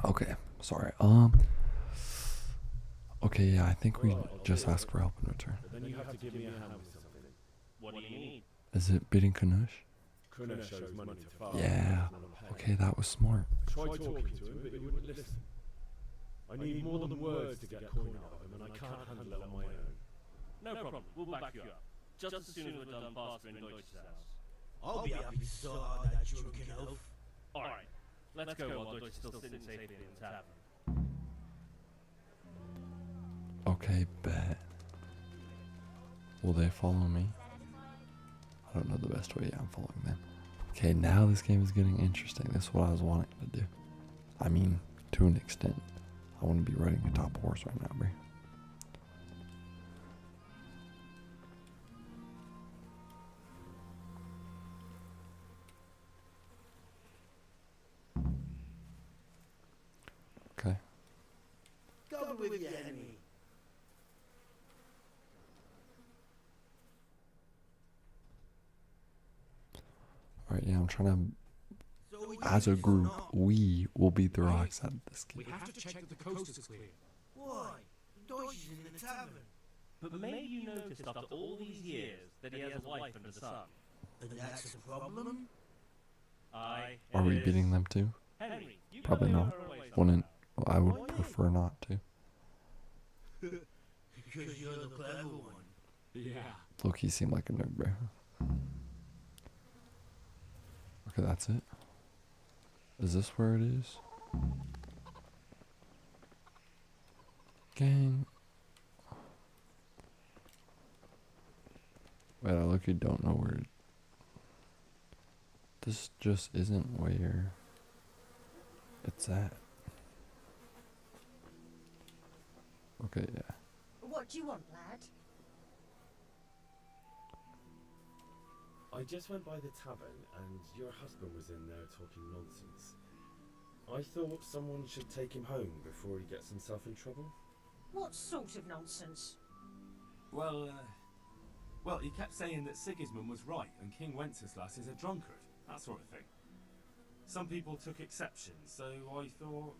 Okay, sorry. Okay, yeah, I think we just ask for help in return.
Then you have to give me a hand with something. What do you need?
Is it bidding Kanush?
Kunesh owes money to father.
Yeah. Okay, that was smart.
I tried talking to him, but he wouldn't listen.
I need more than words to get coin out of him, and I can't handle it on my own.
No problem, we'll back you up. Just as soon as we're done plastering Deutsch's house.
I'll be happy to sort out that drunken elf.
Alright, let's go while Deutsch is still sitting safely in the tavern.
Okay, bet. Will they follow me? I don't know the best way. Yeah, I'm following them. Okay, now this game is getting interesting. This is what I was wanting to do. I mean, to an extent. I want to be riding a top horse right now, bro. Okay.
Go with your enemy.
Alright, yeah, I'm trying to...
So we
As a
use or
group,
not?
we will beat the rocks out of this
We
game.
have to check that the coast is clear.
Why? Deutsch is in the tavern.
But maybe you noticed after all these years that he has a wife and a son.
And that's a problem?
Aye.
Are we
it is.
beating them too?
Henry, you
Probably
gotta
not.
go her away
Wouldn't.
somehow.
Well, I would prefer not to.
Because you're the clever one.
Yeah.
Loki seemed like a nerd, bro. Okay, that's it. Is this where it is? Gang. Wait, I look, you don't know where. This just isn't where it's at. Okay, yeah.
What do you want, lad?
I just went by the tavern and your husband was in there talking nonsense. I thought someone should take him home before he gets himself in trouble.
What sort of nonsense?
Well, he kept saying that Sigismund was right and King Wenceslas is a drunkard, that sort of thing. Some people took exception, so I thought...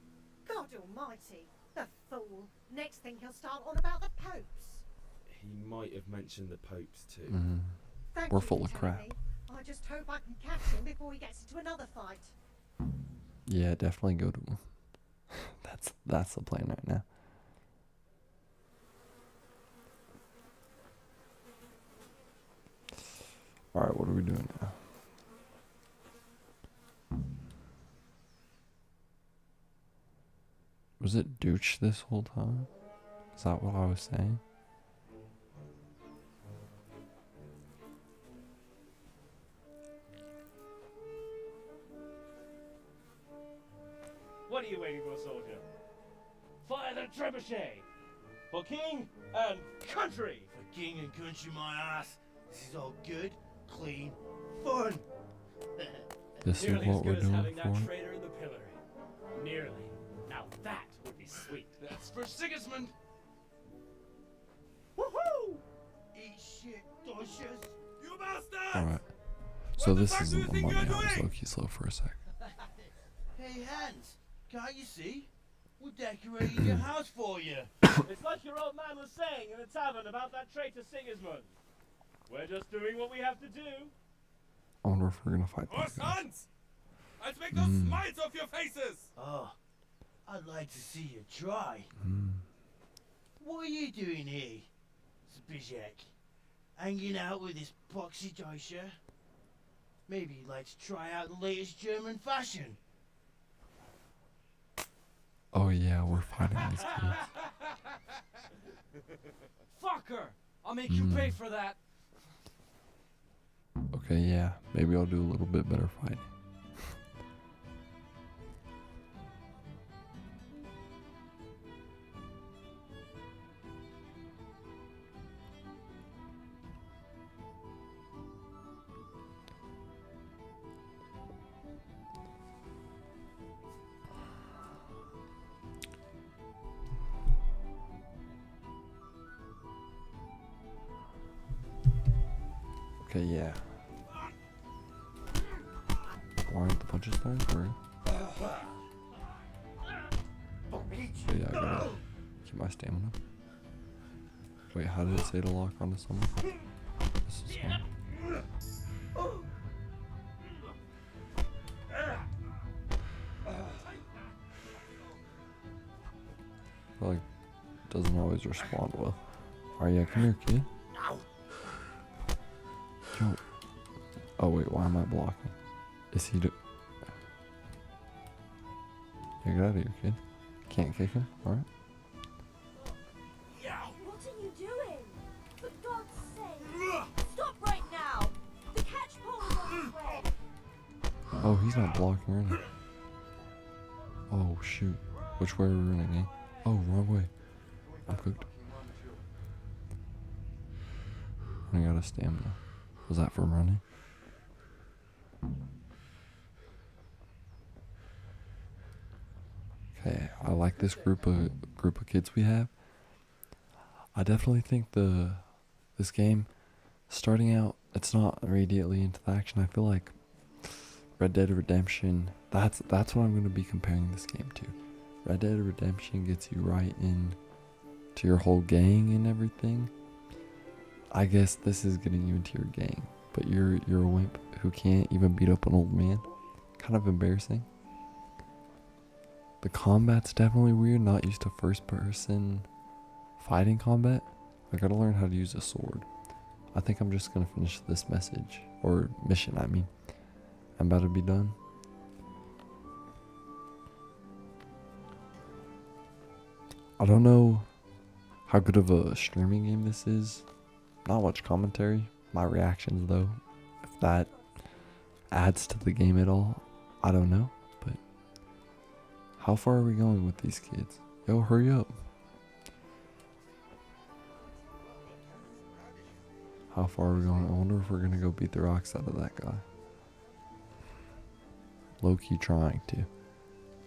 God almighty, the fool. Next thing he'll start on about the popes.
He might have mentioned the popes too.
Thank
We're
you
full
for
of
telling
crap.
me. I just hope I can catch him before he gets into another fight.
Yeah, definitely go to him. That's the plan right now. Alright, what are we doing now? Was it douche this whole time? Is that what I was saying?
What are you waiting for, soldier? Fire the trebuchet! For king and country!
For king and country, my ass. This is all good, clean, fun.
This is
Nearly
what
as
we're
good as
doing
having that
for it?
traitor in the pillory. Nearly. Now that would be sweet.
That's for Sigismund.
Woohoo! Eat shit, Deutsches.
You bastards!
Alright. So
the
this
fuck do you
isn't the
think
money.
you're
I was
doing?
low-key slow for a sec.
Hey, Hans, can't you see? We're decorating your house for you.
It's like your old man was saying in the tavern about that traitor Sigismund. We're just doing what we have to do.
I wonder if we're gonna fight
Oh,
these guys.
sons! I'll make those smiles off your faces!
Oh, I'd like to see you try. What are you doing here, Zbigniew? Hanging out with this poxy Deutscher? Maybe you'd like to try out the latest German fashion.
Oh yeah, we're fighting these kids.
Fucker! I'll make you pay for that.
Okay, yeah. Maybe I'll do a little bit better fighting. Okay, yeah. Why aren't the punches there? For real? So yeah, I gotta keep my stamina. Wait, how did it say to lock onto someone? This is one. like doesn't always respond well. Alright, yeah, come here, kid. Yo. Oh wait, why am I blocking? Is he Yeah, get out of here, kid. Can't kick him, alright?
What are you doing? For God's sake! Stop right now! The catch pole is on its way!
Oh, he's not blocking or anything. Oh shoot. Which way are we running, eh? Oh, wrong way. I'm cooked. I got a stamina. Was that from running? Okay, I like this group of kids we have. I definitely think this game, starting out, it's not immediately into the action. I feel like Red Dead Redemption, that's what I'm going to be comparing this game to. Red Dead Redemption gets you right in to your whole gang and everything. I guess this is getting you into your gang, but you're a wimp who can't even beat up an old man. Kind of embarrassing. The combat's definitely weird, not used to first person fighting combat. I gotta learn how to use a sword. I think I'm just gonna finish this message, or mission I mean. I'm about to be done. I don't know how good of a streaming game this is. Not much commentary. My reactions though, if that adds to the game at all, I don't know. But how far are we going with these kids? Yo, hurry up. How far are we going? I wonder if we're gonna go beat the rocks out of that guy. Low-key trying to.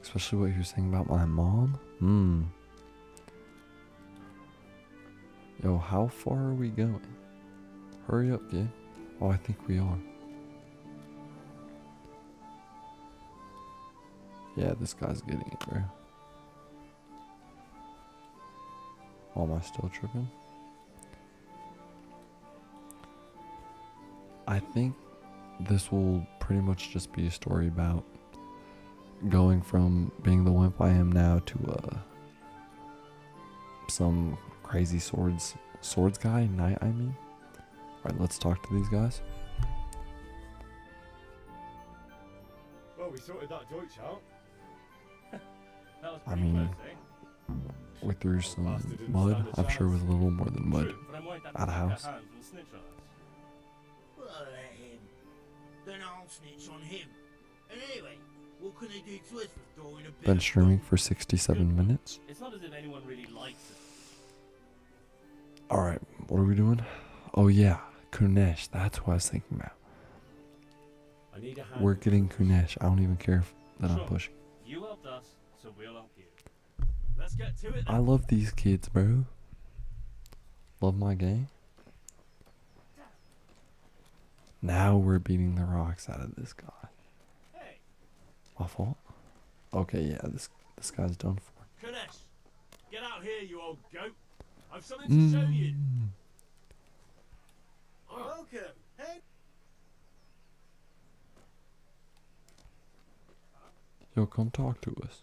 Especially what he was saying about my mom. Yo, how far are we going? Hurry up, kid. Oh, I think we are. Yeah, this guy's getting it, bro. Oh, am I still tripping? I think this will pretty much just be a story about going from being the wimp I am now to some crazy swords guy, knight I mean. Alright, let's talk to these guys.
Well, we sorted that Deutsch out.
I mean, we're through some mud, I'm sure with a little more than mud. At a house.
Well, let him. Then I'll snitch on him. And anyway, what can they do to us for throwing a bit
Been
of
streaming for 67 minutes.
It's not as if anyone really likes it.
Alright, what are we doing? Oh yeah, Kunesh, that's what I was thinking about.
I need a hand.
We're getting Kunesh. I don't even care if that I'm pushing.
You helped us, so we'll help you. Let's get to it then.
I love these kids, bro. Love my gang. Now we're beating the rocks out of this guy.
Hey.
My fault? Okay, yeah, this guy's done for.
Kunesh, get out here, you old goat. I've something to show you.
Welcome. Hey.
Yo, come talk to us.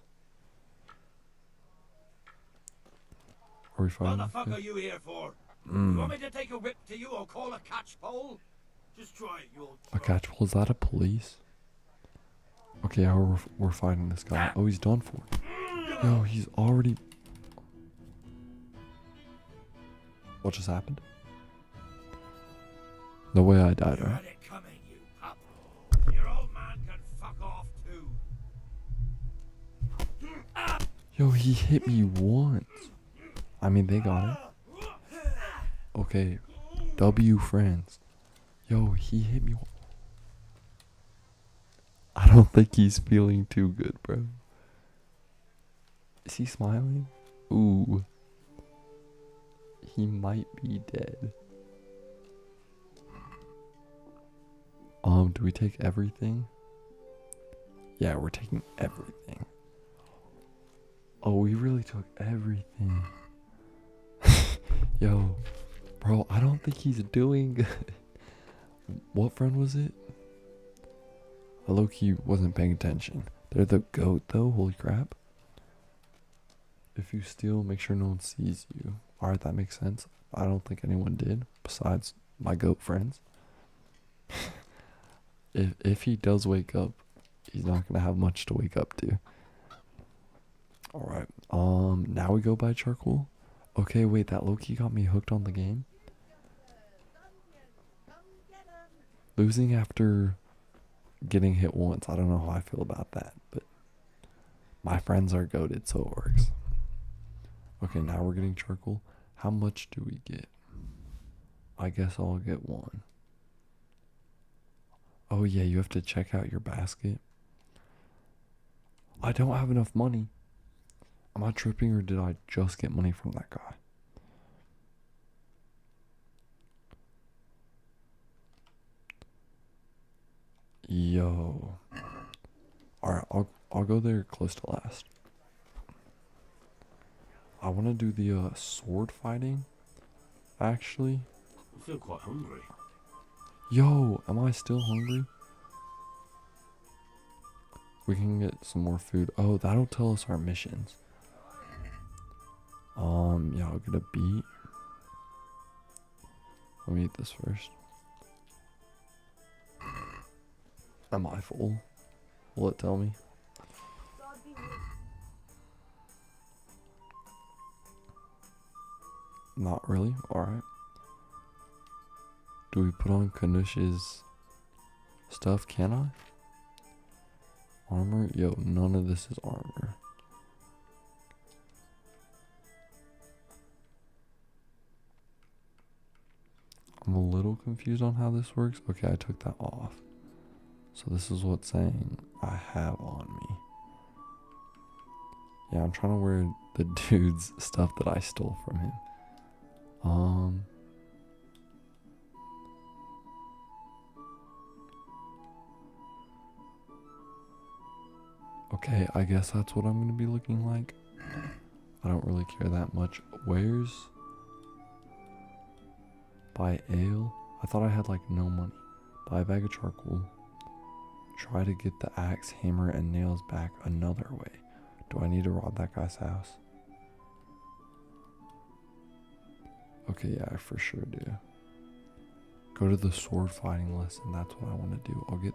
Are we
What
fighting?
the fuck are you here for? You want me to take a whip to you or call a catch pole? Just try it, you old
A catch pole? Is that a police? Okay, yeah, we're fighting this guy. Oh, he's done for. Yo, he's already. What just happened? The way I died,
You
right?
had it coming, you pup. Your old man can fuck off too.
Yo, he hit me once. I mean, they got it. Okay, W friends. Yo, he hit me. I don't think he's feeling too good, bro. Is he smiling? Ooh. He might be dead. Do we take everything? Yeah, we're taking everything. Oh, we really took everything. Yo, bro, I don't think he's doing good. What friend was it? I low-key wasn't paying attention. They're the goat though, holy crap. If you steal, make sure no one sees you. Alright, that makes sense. I don't think anyone did, besides my goat friends. If he does wake up, he's not gonna have much to wake up to. Alright, now we go buy charcoal. Okay, wait, that low-key got me hooked on the game. Losing after getting hit once, I don't know how I feel about that, but my friends are goated, so it works. Okay, now we're getting charcoal. How much do we get? I guess I'll get one. Oh yeah, you have to check out your basket. I don't have enough money. Am I tripping, or did I just get money from that guy? Yo. Alright, I'll go there close to last. I want to do the sword fighting, actually.
I feel quite hungry.
Yo, am I still hungry? We can get some more food. Oh, that'll tell us our missions. Yeah, I'll get a beet. Let me eat this first. Am I full? Will it tell me? Not really? Alright. Do we put on Kanush's stuff? Can I? Armor? Yo, none of this is armor. I'm a little confused on how this works. Okay, I took that off. So this is what's saying I have on me. Yeah, I'm trying to wear the dude's stuff that I stole from him. Okay, I guess that's what I'm going to be looking like. I don't really care that much. Where's... Buy ale? I thought I had like no money. Buy a bag of charcoal. Try to get the axe, hammer, and nails back another way. Do I need to rob that guy's house? Okay, yeah, I for sure do. Go to the sword fighting lesson. That's what I want to do. I'll get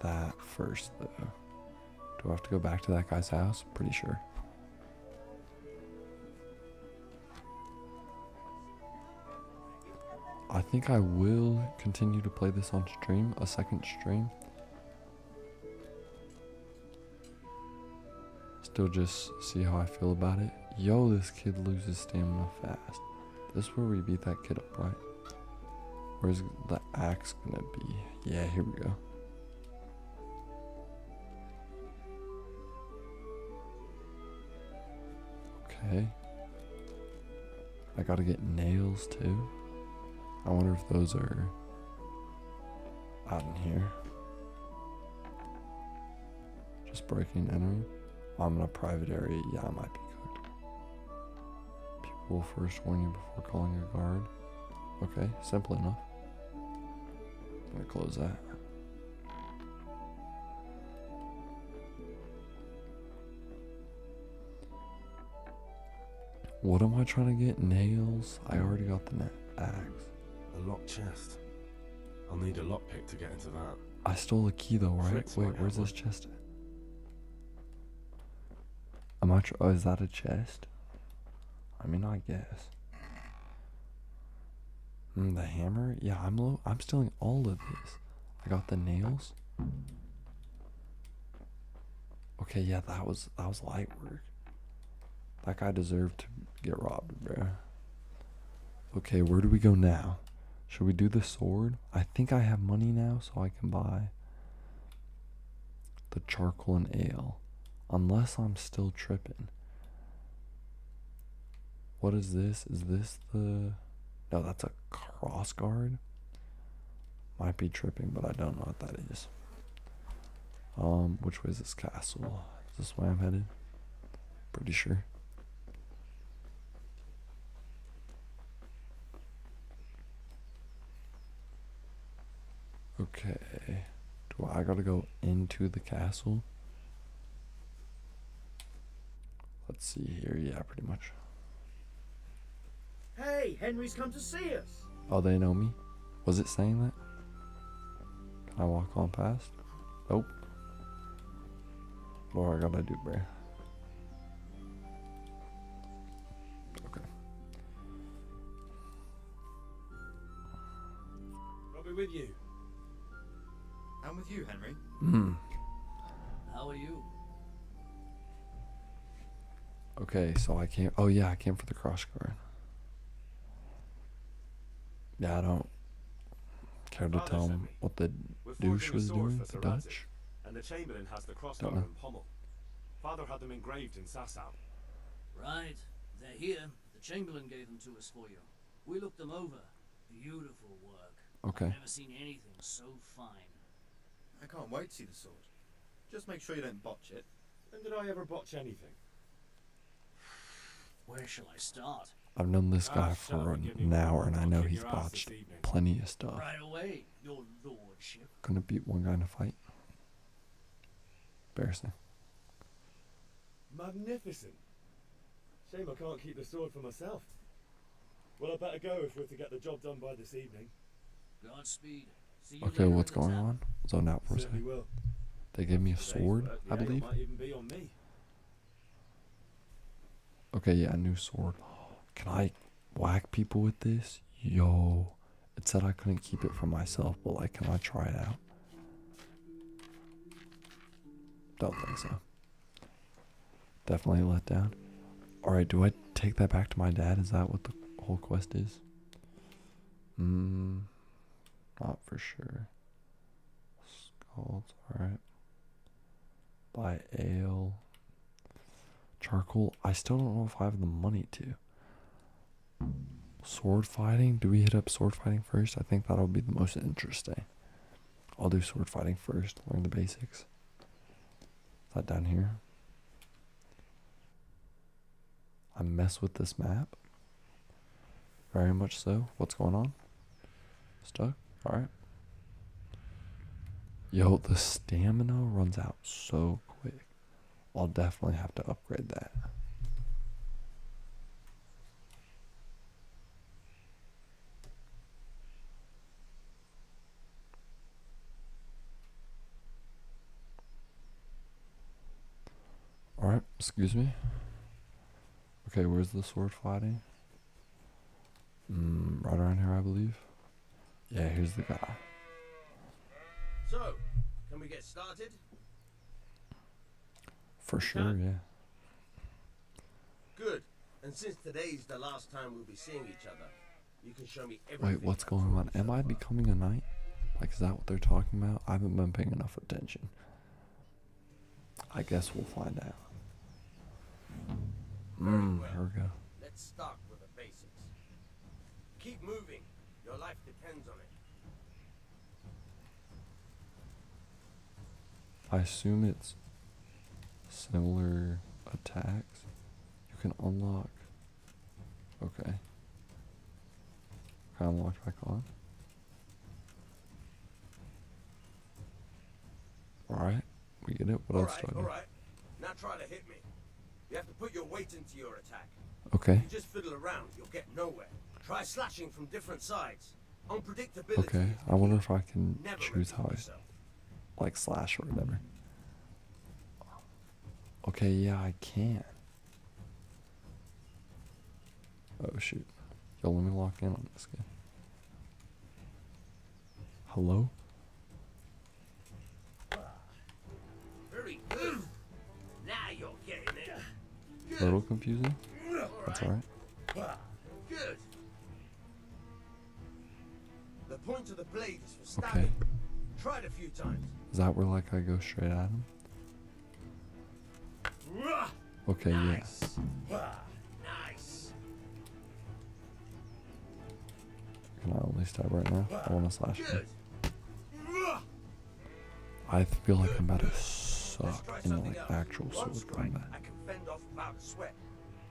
that first, though. Do I have to go back to that guy's house? Pretty sure. I think I will continue to play this on stream, a second stream. Still just see how I feel about it. Yo, this kid loses stamina fast. This is where we beat that kid up, right? Where's the axe gonna be? Yeah, here we go. Okay. I gotta get nails too. I wonder if those are out in here. Just breaking and entering. I'm in a private area. Yeah, I might be cooked. People will first warn you before calling a guard. Okay, simple enough. I'm gonna close that. What am I trying to get? Nails? I already got the axe.
A locked chest. I'll need a lockpick to get into that.
I stole a key though, right?
Fritz
Wait,
might
where's
have
this chest at? Am I oh, is that a chest? I mean, I guess. The hammer? Yeah, I'm stealing all of this. I got the nails. Okay, yeah, that was light work. That guy deserved to get robbed, bro. Okay, where do we go now? Should we do the sword? I think I have money now, so I can buy the charcoal and ale. Unless I'm still tripping. What is this? Is this the... No, that's a cross guard. Might be tripping, but I don't know what that is. Which way is this castle? Is this way I'm headed? Pretty sure. Okay. I gotta go into the castle? Let's see here. Yeah, pretty much.
Hey, Henry's come to see us.
Oh, they know me? Was it saying that? Can I walk on past? Nope. What do I gotta do, bruh? Okay.
I'll be with you.
I'm with you, Henry.
How are you?
Okay, so I came. Oh yeah, I came for the cross guard. Yeah, I don't care to tell him what the douche was doing. The Dutch.
And the Chamberlain has the cross
Don't
guard
know.
and pommel. Father had them engraved in Sasau.
Right, they're here. The Chamberlain gave them to us for you. We looked them over. Beautiful work.
Okay.
I've never seen anything so fine.
I can't wait to see the sword. Just make sure you don't botch it.
When did I ever botch anything?
Where shall I start?
I've known this guy for an hour, and I know he's botched plenty of stuff.
Right away, your lordship.
Gonna beat one guy in a fight. Embarrassing.
Magnificent. Shame I can't keep the sword for myself. Well, I better go if we're to get the job done by this evening.
Godspeed. See you
Okay,
later
what's
in the
going
town.
on? Zoned out for a
Certainly
second.
will.
They gave me a
Today's
sword,
work,
I
the
believe.
might even be on me.
Okay, yeah, a new sword. Can I whack people with this? Yo. It said I couldn't keep it for myself, but like, can I try it out? Don't think so. Definitely let down. Alright, do I take that back to my dad? Is that what the whole quest is? Not for sure. Scalds, alright. Buy ale. Charcoal. I still don't know if I have the money to. Sword fighting. Do we hit up sword fighting first? I think that'll be the most interesting. I'll do sword fighting first. Learn the basics. Is that down here? I mess with this map. Very much so. What's going on? Stuck? Alright. Yo, the stamina runs out so quick. I'll definitely have to upgrade that. Alright, excuse me. Okay, where's the sword fighting? Right around here, I believe. Yeah, here's the guy.
So, can we get started?
For sure, yeah.
Good. And since today's the last time we'll be seeing each other, you can show me everything.
Wait, what's going on? Am I becoming a knight? Like, is that what they're talking about? I haven't been paying enough attention. I guess we'll find out. Here we go.
Let's start with the basics. Keep moving. Your life depends on it.
I assume it's similar attacks. You can unlock. Okay. Can I unlock back on? Alright. We get it. What else do I do?
Alright. Now try to hit me. You have to put your weight into your attack.
Okay.
If you just fiddle around, you'll get nowhere. Try slashing from different sides. Unpredictability.
Okay. I wonder if I can
Never
choose how
repeat
I like slash or whatever. Okay, yeah, I can. Oh shoot. Yo, let me lock in on this guy. Hello?
Very good. Now you're getting it.
A little confusing. That's alright.
Good. The point of the blade is for stabbing.
Okay.
Try it a few times.
Is that where like I go straight at him? Okay,
Nice.
yeah.
Nice.
Can I only stab right now? I want to slash him.
Good.
I feel like I'm about to suck
Let's try
in
something
like
else.
actual
One
sword
strike,
combat.
I can fend off without a sweat.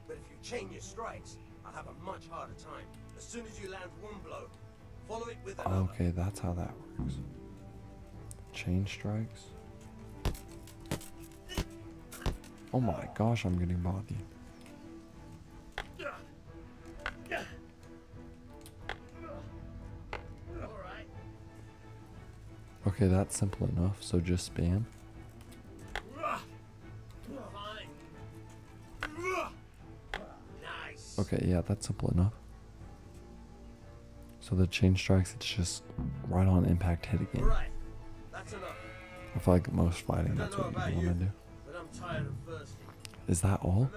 But if you chain your strikes, I'll have a much harder time. As soon as you land one blow, follow it with another.
Okay, that's how that works. Chain strikes. Oh my gosh, I'm getting bodied. Okay, that's simple enough, so just spam. Okay, yeah, that's simple enough. So the chain strikes, it's just right on impact hit again. I feel like most fighting, that's what you want to do. Is that all?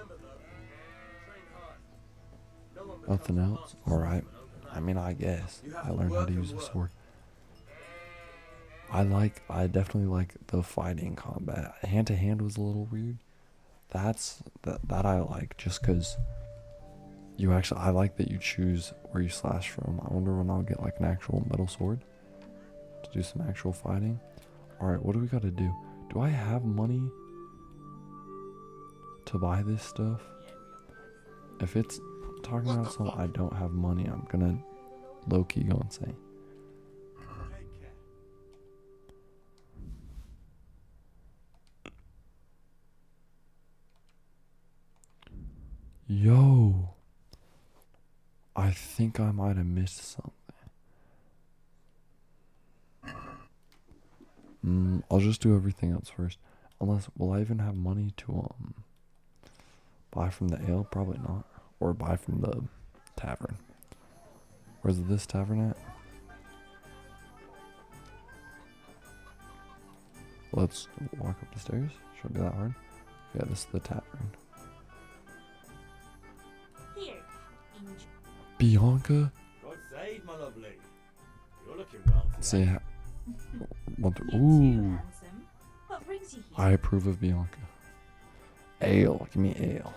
Nothing else? Alright. I mean, I guess. I learned how to use a sword. I definitely like the fighting combat. Hand to hand was a little weird. That I like, just because you actually, I like that you choose where you slash from. I wonder when I'll get like an actual metal sword to do some actual fighting. Alright, what do we gotta do? Do I have money to buy this stuff? If it's talking about something I don't have money, I'm gonna low-key go insane. Yo, I think I might have missed something. I'll just do everything else first. Unless, will I even have money to buy from the ale? Probably not. Or buy from the tavern. Where's this tavern at? Let's walk up the stairs. Should it be that hard? Yeah, this is the tavern.
Here,
Bianca?
God save my lovely. You're looking well today.
See, ooh.
What brings you here?
I approve of Bianca. Ale, give me ale.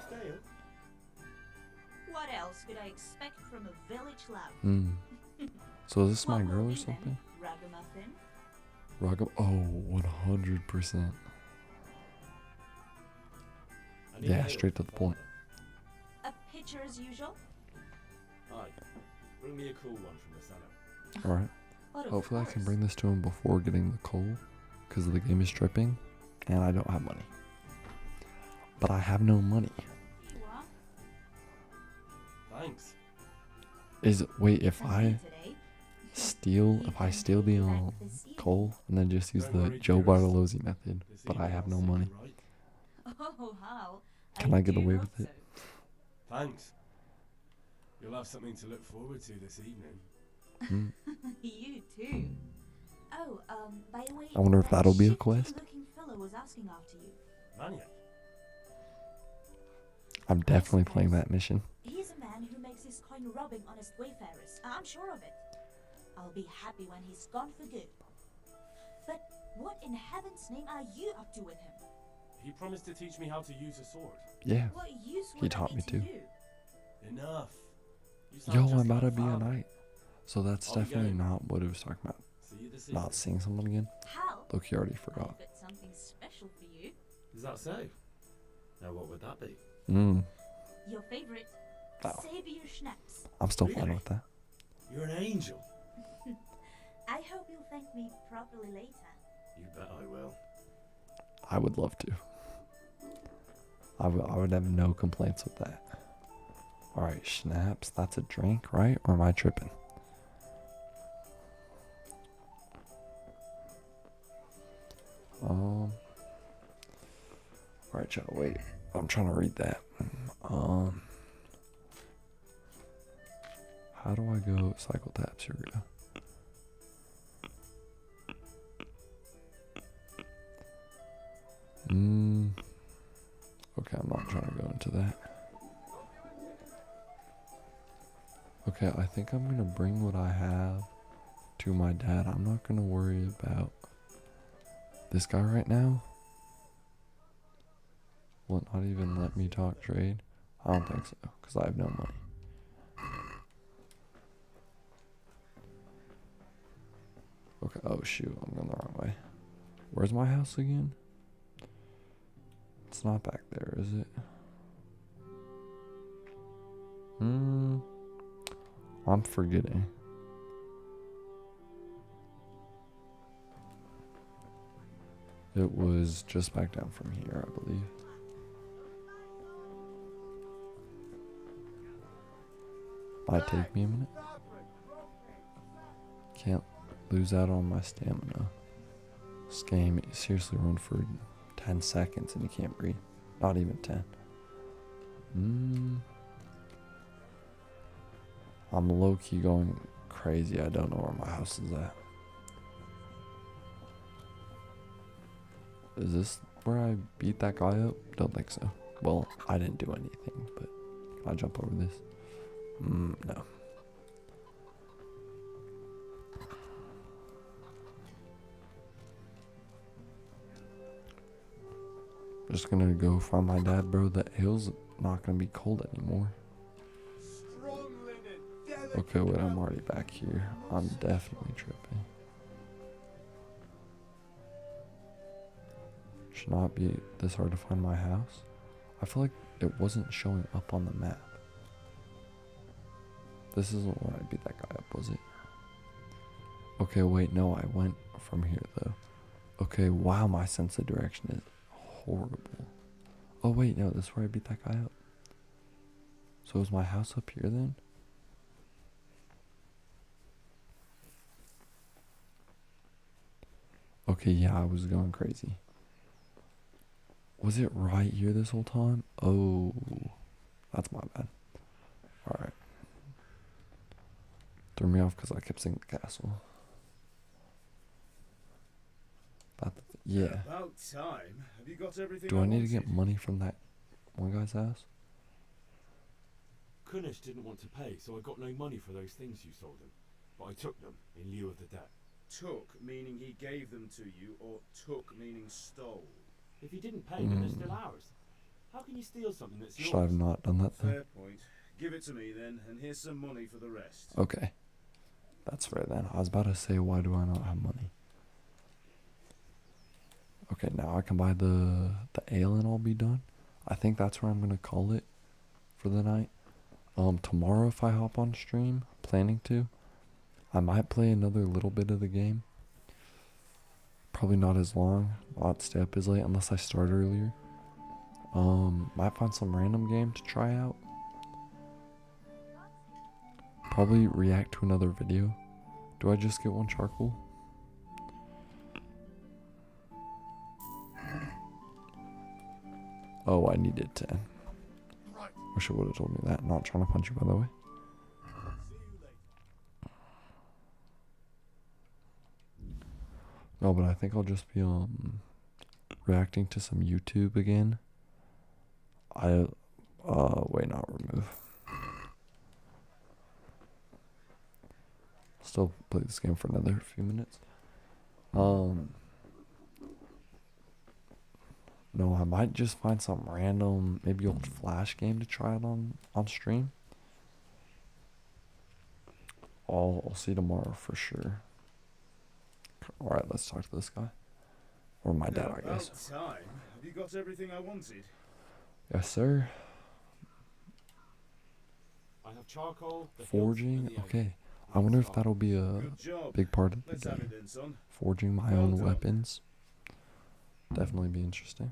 What else could I expect from a village lout?
So is this my girl or something?
Ragamuffin?
Oh, 100%. Yeah, straight to the point.
A pitcher as usual?
Hi. Bring me a cool one from the cellar.
Alright. Hopefully I can bring this to him before getting the coal, because the game is tripping, and I don't have money. But I have no money.
Thanks.
Wait, if I steal the coal and then just use the Joe Bartolozzi method, but I have no money,
Oh, how?
can I get away with it?
Thanks. You'll have something to look forward to this evening.
You too. Oh, by the way,
I wonder if
that
that'll be a
shifty
quest.
looking fellow was asking after you.
Maniac.
I'm definitely playing that mission.
He's a man who makes his coin robbing honest wayfarers. I'm sure of it. I'll be happy when he's gone for good. But what in heaven's name are you up to with him?
He promised to teach me how to use a sword.
Yeah,
What use
he
would
taught
that
me
be
to.
you?
Enough.
Yo, I'm about to be a knight. So that's definitely not what it was talking about.
See you this
Not seeing someone again.
Hal,
Look, you already
I've
forgot.
got something special for you.
Is that so? Now what would that be?
Your favorite,
Oh.
Savior Schnapps.
I'm still fine with that.
You're an angel.
I hope you'll thank me properly later.
You bet I will.
I would love to. I would have no complaints with that. Alright, schnapps. That's a drink, right? Or am I tripping? Alright, y'all, wait. I'm trying to read that. How do I go cycle taps? Here we go. Okay, I'm not trying to go into that. Okay, I think I'm gonna bring what I have to my dad. I'm not gonna worry about this guy right now. Will not even let me talk trade? I don't think so, because I have no money. Okay, oh shoot, I'm going the wrong way. Where's my house again? It's not back there, is it? I'm forgetting. It was just back down from here, I believe. Might take me a minute. Can't lose out on my stamina. This game seriously run for 10 seconds and you can't breathe. Not even 10. I'm low-key going crazy. I don't know where my house is at. Is this where I beat that guy up? Don't think so. Well, I didn't do anything, but can I jump over this? No. Just gonna go find my dad, bro. The ale's not gonna be cold anymore. Okay, wait, I'm already back here. I'm definitely tripping. Should not be this hard to find my house. I feel like it wasn't showing up on the map. This isn't where I beat that guy up, was it? Okay, wait, no, I went from here though. Okay, wow, my sense of direction is horrible. Oh wait, no, this is where I beat that guy up. So is my house up here then? Okay, yeah, I was going crazy. Was it right here this whole time? Oh, that's my bad. Alright. Threw me off because I kept saying the castle. Yeah.
About time. Have you got everything?
Do I need to get money from that one guy's house?
Kunish didn't want to pay, so I got no money for those things you sold him. But I took them in lieu of the debt.
Took, meaning he gave them to you, or took, meaning stole?
If he didn't pay, then they're still ours. How can you steal something that's yours?
Should I have not done that then?
Fair point. Give it to me then, and here's some money for the rest.
Okay. That's fair then. I was about to say, why do I not have money? Okay, now I can buy the ale and I'll be done. I think that's where I'm going to call it for the night. Tomorrow if I hop on stream, planning to, I might play another little bit of the game. Probably not as long. I'll stay up as late unless I start earlier. Might find some random game to try out. Probably react to another video. Do I just get one charcoal? Oh, I needed 10. Wish it would have told me that. Not trying to punch you, by the way. No, but I think I'll just be reacting to some YouTube again. Wait, not remove. Still play this game for another few minutes. No, I might just find some random, maybe old Flash game to try it on stream. I'll see tomorrow for sure. Alright, let's talk to this guy. Or my dad, I guess.
About time. Have you got everything I wanted?
Yes, sir.
I have charcoal, the
Forging? Okay. I wonder if that'll be a big part of the game. Forging my own weapons. Definitely be interesting.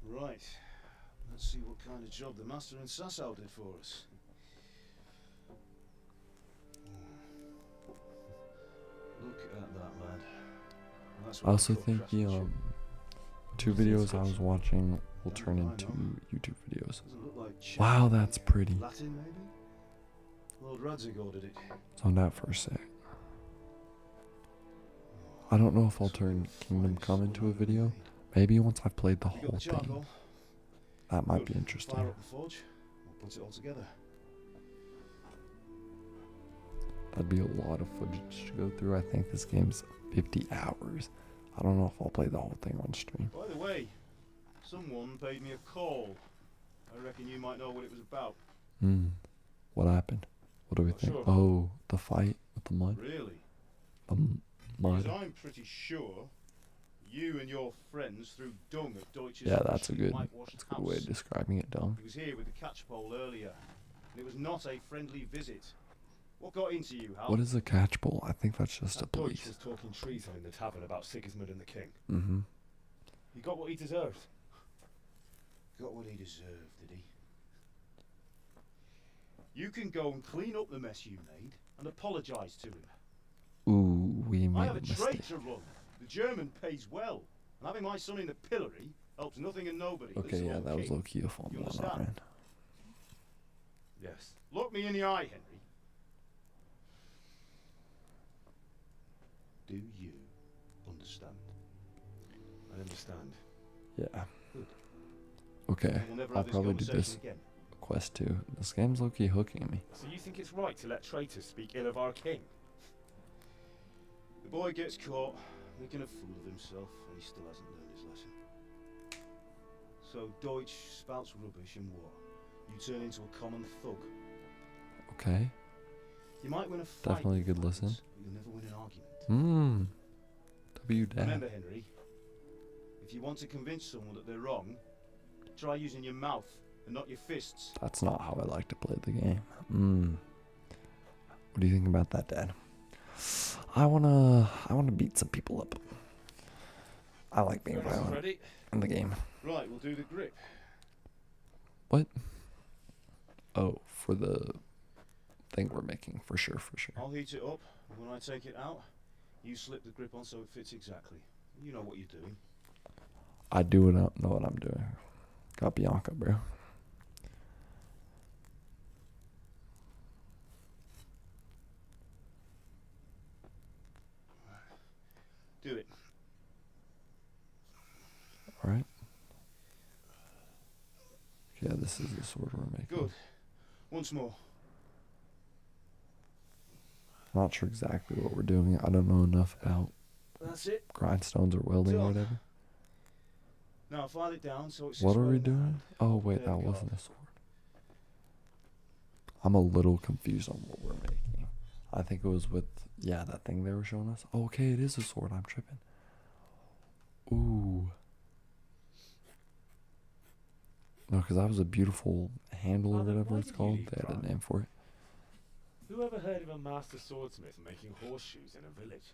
Right. Let's see what kind of job the master in Sasau did for us. Look at that, lad. That's
I also think the 2 videos I was watching will turn into YouTube videos. Wow, that's pretty.
Latin, maybe? Lord Radzig ordered it.
Zoned out for a sec. I don't know if I'll turn Kingdom Come into a video. Maybe once I've played the whole thing. That might be interesting.
Fire up the forge. We'll put it all together.
That'd be a lot of footage to go through. I think this game's 50 hours. I don't know if I'll play the whole thing on stream.
By the way, someone paid me a call. I reckon you might know what it was about.
What happened? What do we think?
Sure.
Oh, the fight with the mud?
Really?
The mud.
Because I'm pretty sure you and your friends threw dung at Deutsch's
Yeah, that's a good
whitewashed
way of
house.
describing it, dung.
He was here with the catchpole earlier, and it was not a friendly visit. What got into you, Hal?
What is a catchpole? I think that's just a
Deutsch
police.
was talking treason in the tavern about Sigismund and the king.
Mm-hmm.
He got what he deserved.
Got what he deserved, did he? You can go and clean up the mess you made and apologise to him.
Ooh, we
I
made
have
a
a trade
mistake.
to run. The German pays well, and having my son in the pillory helps nothing and nobody.
Okay,
This
yeah,
old
that was
king.
low-key a fumble
You
on our
understand?
end.
Yes.
Look me in the eye, Henry. Do you understand?
I understand.
Yeah.
Good.
Okay,
We'll never
I'll
have this
probably do
conversation
this
again.
quest too. This game's low-key hooking me.
So you think it's right to let traitors speak ill of our king?
The boy gets caught, making a fool of himself, and he still hasn't learned his lesson. So Deutsch spouts rubbish and war. You turn into a common thug.
Okay.
You might win a fight,
Definitely a good
with
listen.
friends, but you'll never win an argument.
W dad.
Remember, Henry, if you want to convince someone that they're wrong, try using your mouth and not your fists.
That's not how I like to play the game. What do you think about that, Dad? I wanna beat some people up. I like being violent
Ready?
in the game.
Right, we'll do the grip.
What? Oh, for the thing we're making, for sure.
I'll heat it up, and when I take it out, you slip the grip on so it fits exactly. You know what you're doing.
I do know what I'm doing. Got Bianca, bro.
Do it.
Alright. Yeah, this is the sword we're making.
Good. Once more.
Not sure exactly what we're doing. I don't know enough about
That's it.
grindstones or welding or
Done.
whatever.
Now file it down so it's.
What are we doing? Oh, wait,
There
that
we go.
wasn't a sword. I'm a little confused on what we're making. I think it was with, yeah, that thing they were showing us. Oh, okay, it is a sword. I'm tripping. Ooh. No, because that was a beautiful handle or
Father,
whatever
why
it's
did you
called.
leave
They had
Prague?
a name for it.
Who ever heard of a master swordsmith making horseshoes in a village?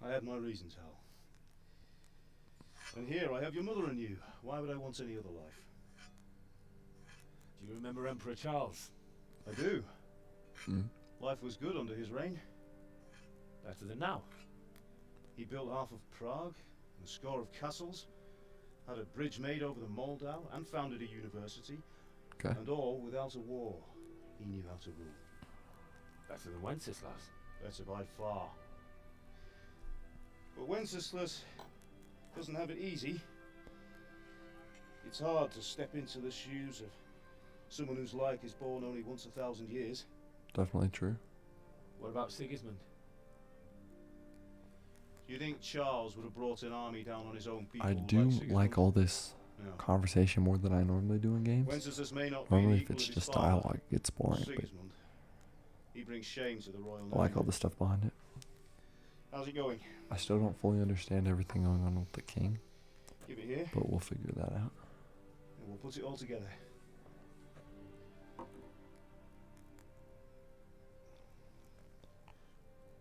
I had my reasons, Hal. And here I have your mother and you. Why would I want any other life?
Do you remember Emperor Charles?
I do.
Mm.
Life was good under his reign.
Better than now.
He built half of Prague and a score of castles, had a bridge made over the Moldau, and founded a university.
Okay.
And all without a war. He knew how to rule.
Better than Wenceslas.
Better by far. But Wenceslas doesn't have it easy. It's hard to step into the shoes of someone whose like is born only once 1,000 years.
Definitely true.
What about Sigismund?
Do you think Charles would have brought an army down on his own people?
I do
Sigismund?
like all this
No.
conversation more than I normally do in games.
Wenceslas may not be
Normally,
the
if
equal
it's
of his
just
father,
dialogue, it gets boring. But
Sigismund. He brings shame to the royal
I like
name.
all the stuff behind it.
How's it going?
I still don't fully understand everything going on with the king,
Give it here,
but we'll figure that out.
and we'll put it all together.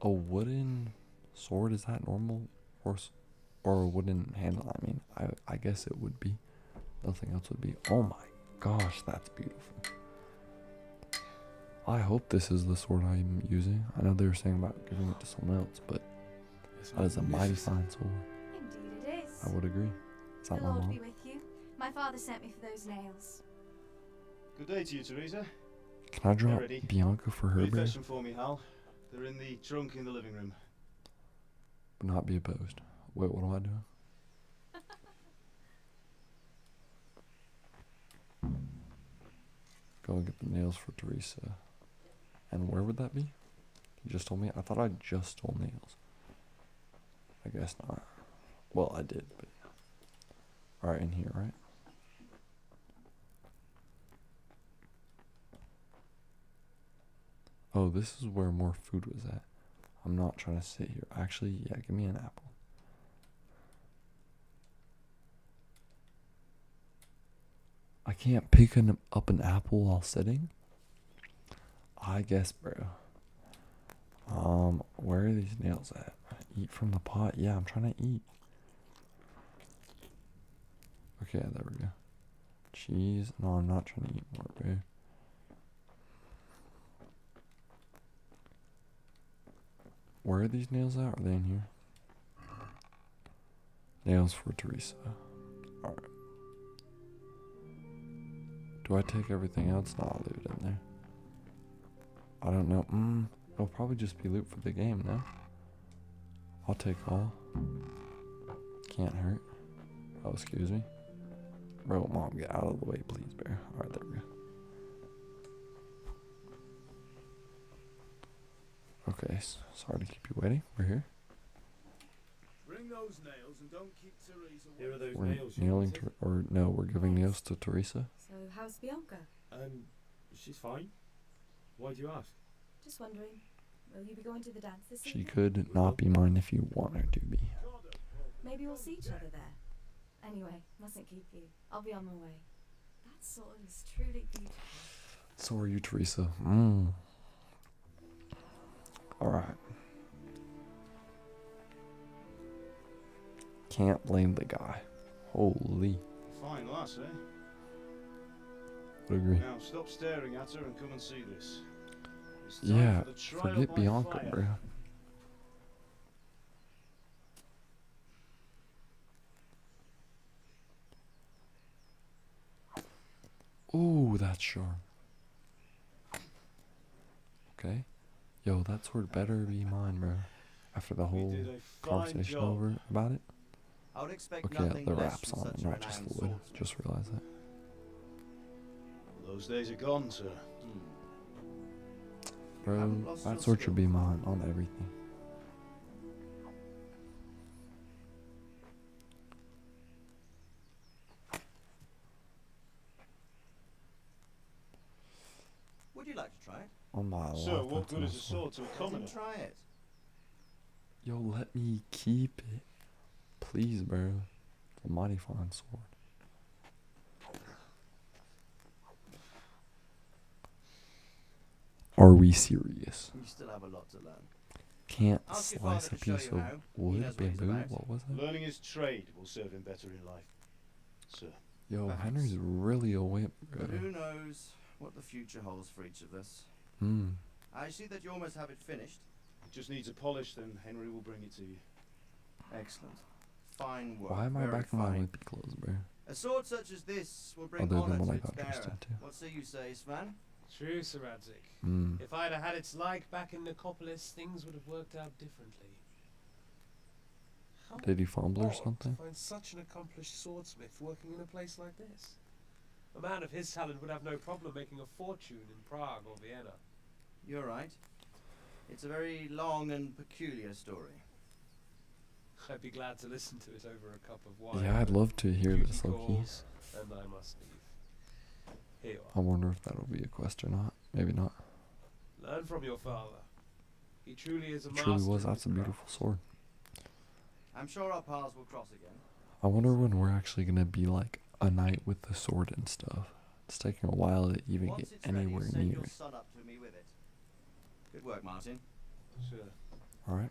A wooden sword, is that normal? Or a wooden handle, I mean. I guess it would be. Nothing else would be. Oh my gosh, that's beautiful. I hope this is the sword I'm using. I know they were saying about giving it to someone else, but that is a mighty fine sword.
Indeed it is.
I would agree. Is that
The
my
Lord
mom?
be with you. My father sent me for those nails.
Good day to you, Teresa.
Can I
They're
drop
ready.
Bianca for her
Will you
bear?
fetch them for me, Hal? They're in the trunk in the living room.
Would not be opposed. Wait, what am I doing? Go and get the nails for Teresa. And where would that be? You just told me? I thought I just stole nails. I guess not. Well, I did, but yeah. Alright, in here, right? Oh, this is where more food was at. I'm not trying to sit here. Actually, yeah, give me an apple. I can't pick up an apple while sitting? I guess, bro. Where are these nails at? Eat from the pot? Yeah, I'm trying to eat. Okay, there we go. Cheese? No, I'm not trying to eat more, bro. Where are these nails at? Are they in here? Nails for Teresa. Alright. Do I take everything else? No, I'll leave it in there. I don't know. It'll probably just be loot for the game, though. I'll take all. Can't hurt. Oh, excuse me. Bro, Mom, get out of the way, please, bear. Alright, there we go. Okay, sorry to keep you waiting. We're here.
Bring those nails and don't keep Teresa.
Here are those
We're
nails you
nailing,
wanted.
or no, we're giving nails to Teresa.
So, how's Bianca?
She's fine. Why do you ask?
Just wondering, will you be going to the dance this
She
evening?
could not be mine if you want her to be.
Maybe we'll see each other there. Anyway, mustn't keep you. I'll be on my way. That sword is truly beautiful.
So are you, Teresa. Alright. Can't blame the guy. Holy.
Fine lass, eh?
Would agree.
Now stop staring at her and come and see this. It's time
Yeah,
for the trial
forget
by
Bianca,
fire.
bro. Ooh, that's sharp. Okay. Yo, that sword better be mine, bro. After the whole
did a fine
conversation
job.
over about it.
I would expect
Okay,
nothing
the
less
wraps
from
on
such
it,
a
not just the
renowned
wood.
swordsman.
Just realized that.
Those days are gone, sir.
Bro,
haven't lost
that
your
sword should be
skills.
mine on everything.
Would you like to try it?
On my
Sir,
life,
what
that's
good
an
is a
awesome.
sword to a
Let
commoner?
him try it.
Yo, let me keep it. Please, bro. It's a mighty fine sword. Are we serious?
You still have a lot to learn.
Can't
Ask your
slice
father
a
to show
piece
you
of
how. He
wood,
knows what he's
bamboo.
about.
What was it?
Learning his trade will serve him better in life, sir.
Yo,
Perhaps.
Henry's really a whip, bro.
But who knows what the future holds for each of us. I see that you almost have it finished.
It just needs a polish, then Henry will bring it to you.
Excellent. Fine work.
Why am I
very
back in my
fine.
whippy clothes, bro?
A sword such as this will bring
Other
honor
than what
to
I
its
got dressed
bearer.
into.
What say you say, Svan?
True, Sir Radzik.
Mm.
If I'd have had its like back in Nicopolis, things would have worked out differently. How
Did he fumble or
odd
something?
to find such an accomplished swordsmith working in a place like this. A man of his talent would have no problem making a fortune in Prague or Vienna.
You're right. It's a very long and peculiar story.
I'd be glad to listen to it over a cup of wine.
Yeah, I'd love to hear
Duty
this, Loki.
calls, and I must leave. Here you
I wonder if that'll be a quest or not. Maybe not.
are. Learn from your father. He truly is a
It
master.
truly was.
of
That's a
his
beautiful sword.
I'm sure our paths will cross again.
I wonder when we're actually gonna be like a knight with the sword and stuff. It's taking a while to even
Once
get
it's ready,
anywhere
send
near
your
it.
son up to me with it. Good work, Martin.
Sir.
Alright.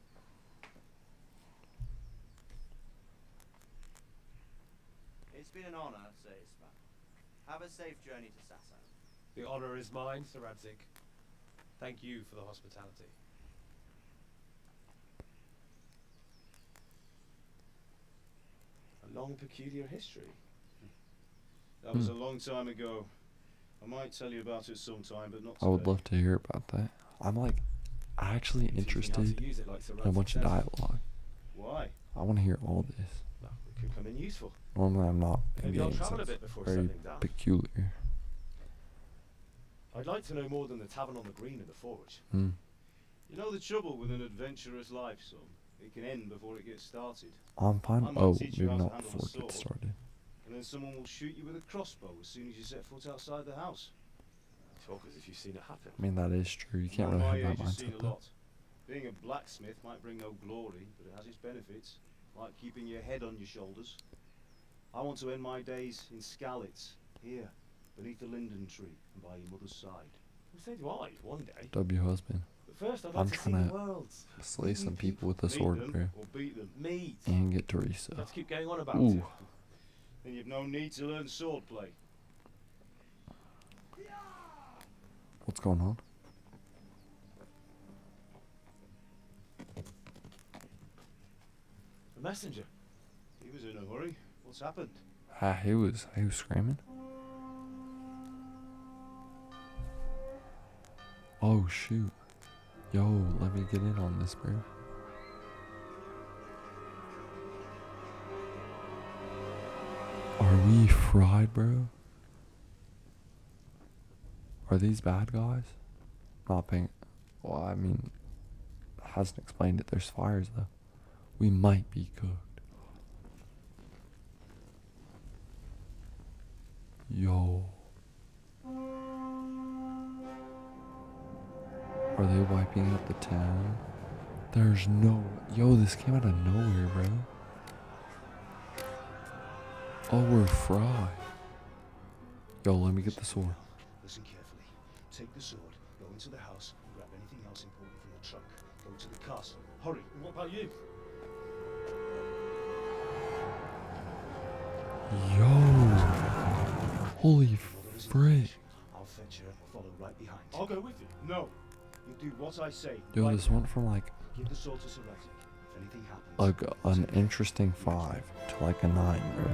It's been an honor, say Svan. Have a safe journey to Sassan.
The honor is mine, Sir Radzik. Thank you for the hospitality.
A long, peculiar history. That was a long time ago. I might tell you about it sometime, but not
I would
today.
love to hear about that. I'm like actually interested
use it like Sir
in a
Radzik
bunch of
says.
dialogue.
Why?
I want to hear all this.
Well, it could come in useful.
Normally I'm not in
Maybe I'll
games.
travel a
That's
bit before
very
settling down.
peculiar.
I'd like to know more than the tavern on the green and the forge.
Hmm.
You know the trouble with an adventurous life, son? It can end before it gets started.
I'm fine.
I might
Oh,
teach you
maybe
how to
not
handle
before
a
it gets
sword,
started.
And then someone will shoot you with a crossbow as soon as you set foot outside the house. Talk as if you've seen it happen.
I mean that is true. You can't
Man
really
my
have that
age has seen
mindset
a
though.
lot. Being a blacksmith might bring no glory, but it has its benefits, like keeping your head on your shoulders. I want to end my days in Skalitz, here, beneath the linden tree, and by your mother's side. So do I, one day.
W husband.
But first I'd
I'm
like to see
trying
the
to
world.
slay some people with a
Meet
sword,
them,
bro.
or beat them. Meet.
And get Teresa.
Let's keep going on about
Ooh.
it. Then you've no need to learn swordplay.
What's going on?
The messenger. He was in a hurry. What's happened?
He was screaming. Oh shoot. Yo, let me get in on this, bro. Are we fried, bro? Are these bad guys? Not paying. Well, I mean, hasn't explained it. There's fires though. We might be cooked. Yo. Are they wiping out the town? There's no. Yo, this came out of nowhere, bro. Oh, we're fried. Yo, let me get the sword.
Listen carefully. Take the sword, go into the house, and grab anything else important from the trunk. Go to the castle. Hurry. And what about you?
Yo. Holy frick.
I'll fetch her and follow right behind. I'll go with you. No. You do what I say.
Yo,
right
this
now.
went from like
Give the sword to Seratic. If anything happens.
like an interesting 5 to like a 9, bro.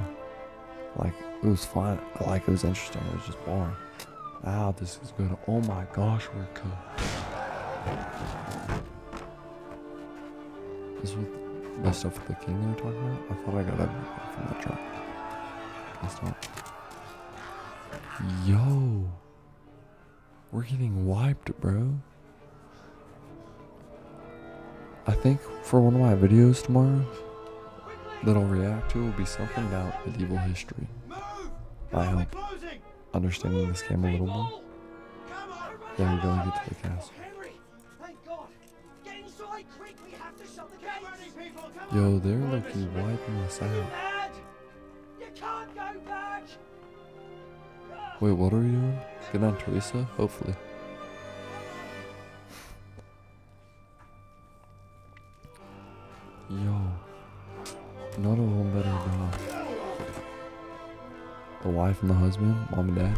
Like it was fun. Like it was interesting. It was just boring. Ah, this is good. Oh my gosh, we're cooked. This was the stuff with the king they were talking about. I thought I got everything from that truck. Guess not. Yo, we're getting wiped, bro. I think for one of my videos tomorrow that I'll react to will be something about medieval history. I hope understanding this game a little more. Yeah, we gotta get to the castle. Yo, they're low-key wiping us out. Wait, what are we doing? Get on Teresa? Hopefully. Yo, not a one better dog. The wife and the husband, mom and dad.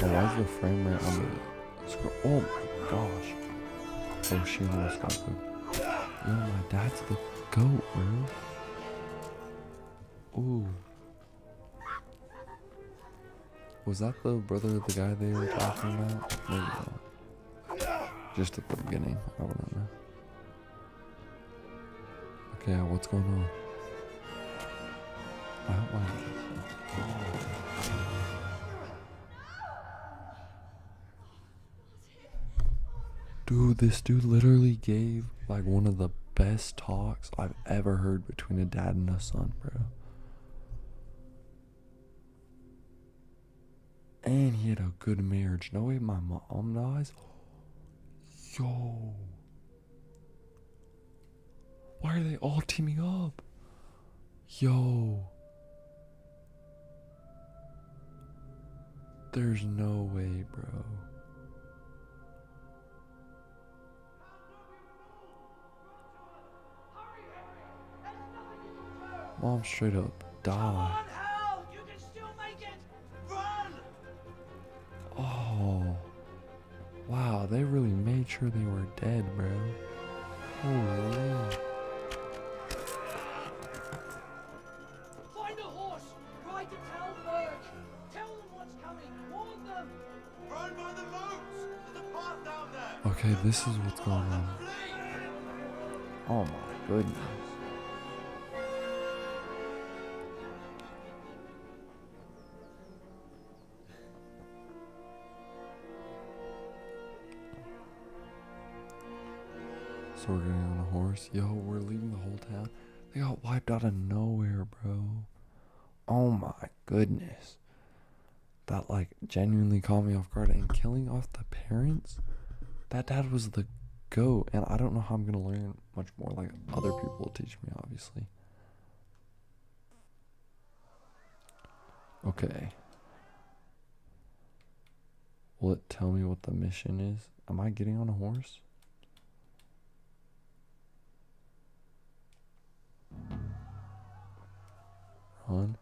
Oh, why is the frame rate on the scroll? Oh my gosh. Oh, she almost got good. Yo, my dad's the goat, bro. Ooh. Was that the brother of the guy they were talking about? Maybe not. Just at the beginning. I wouldn't know. Okay, what's going on? I don't mind. Dude, this dude literally gave like one of the best talks I've ever heard between a dad and a son, bro. And he had a good marriage. No way my mom dies. Yo. Why are they all teaming up? Yo. There's no way, bro. Mom straight up died. Oh. Wow, they really made sure they were dead, bro. Holy.
Find a horse! Ride to Talberg! Tell them what's coming! Warn them! Run by the moats! There's a path down there!
Okay, this is what's going on. Oh my goodness. So we're getting on a horse. Yo, we're leaving the whole town. They got wiped out of nowhere, bro. Oh my goodness. That like genuinely caught me off guard. And killing off the parents? That dad was the GOAT. And I don't know how I'm gonna learn much more. Like other people will teach me, obviously. Okay. Will it tell me what the mission is? Am I getting on a horse? Run.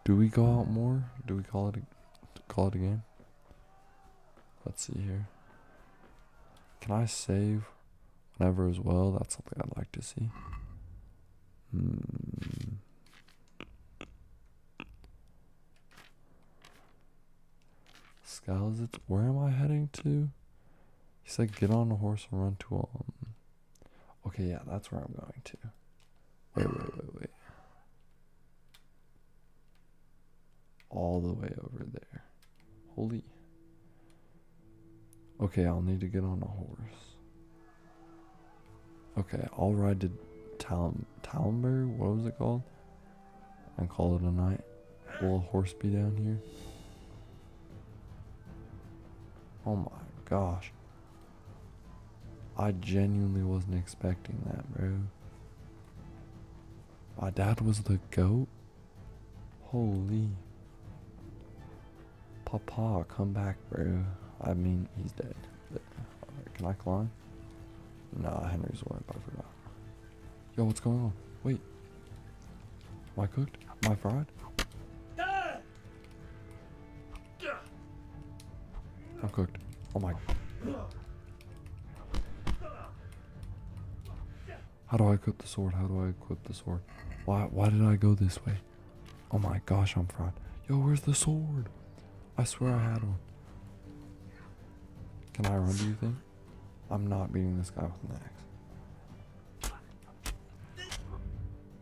Do we go out more? Do we call it a game? Let's see here. Can I save whenever as well? That's something I'd like to see. Scalzits, where am I heading to? He said get on a horse and run to okay, yeah, that's where I'm going to. Wait. All the way over there. Holy. Okay, I'll need to get on a horse. Okay, I'll ride to Talonberg, what was it called? And call it a night. Will a horse be down here? Oh my gosh. I genuinely wasn't expecting that, bro. My dad was the goat? Holy. Papa, come back, bro. I mean, he's dead. But, can I climb? Nah, Henry's one. I forgot. Yo, what's going on? Wait. Am I cooked? Am I fried? I'm cooked. Oh my. How do I equip the sword? How do I equip the sword? Why did I go this way? Oh my gosh, I'm fried. Yo, where's the sword? I swear I had one. Can I run, do you think? I'm not beating this guy with an axe.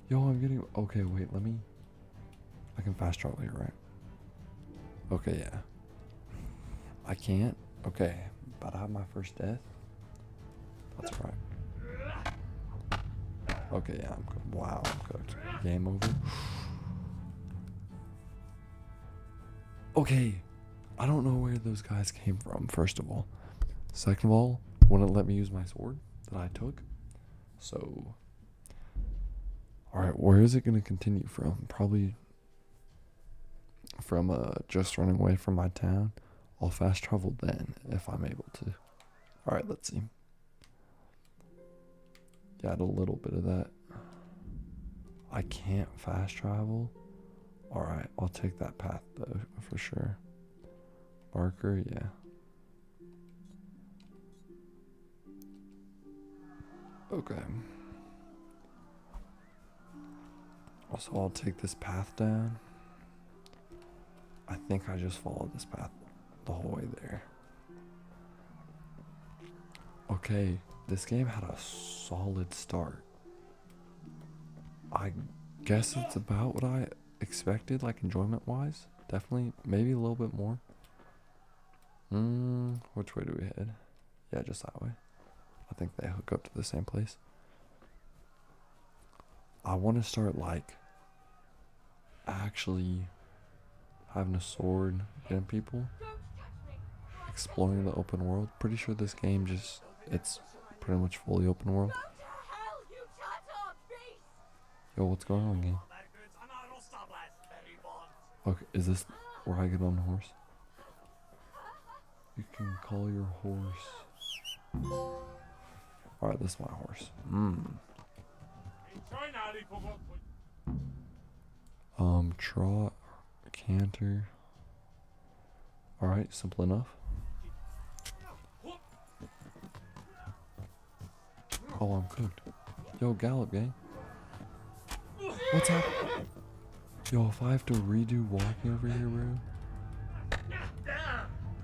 Yo, I'm getting... Okay, wait, let me... I can fast travel here, right? Okay, yeah. I can't? Okay, about to have my first death? That's right. Okay, yeah, I'm cooked. Wow, I'm cooked. Game over. Okay, I don't know where those guys came from, first of all. Second of all, wouldn't let me use my sword that I took. So, alright, where is it going to continue from? Probably from just running away from my town. I'll fast travel then, if I'm able to. Alright, let's see. Add a little bit of that. I can't fast travel. Alright, I'll take that path though, for sure. Marker, yeah. Okay. Also, I'll take this path down. I think I just followed this path the whole way there. Okay, this game had a solid start. I guess it's about what I expected, like enjoyment-wise. Definitely, maybe a little bit more. Which way do we head? Yeah, just that way. I think they hook up to the same place. I want to start, like, actually having a sword, getting people, exploring the open world. Pretty sure this game it's pretty much fully open world. Yo, what's going on, game? Okay, is this where I get on the horse? You can call your horse. Alright, this is my horse. Trot, canter. Alright, simple enough. Oh, I'm cooked. Yo, gallop, gang. What's happening? Yo, if I have to redo walking over here, bro.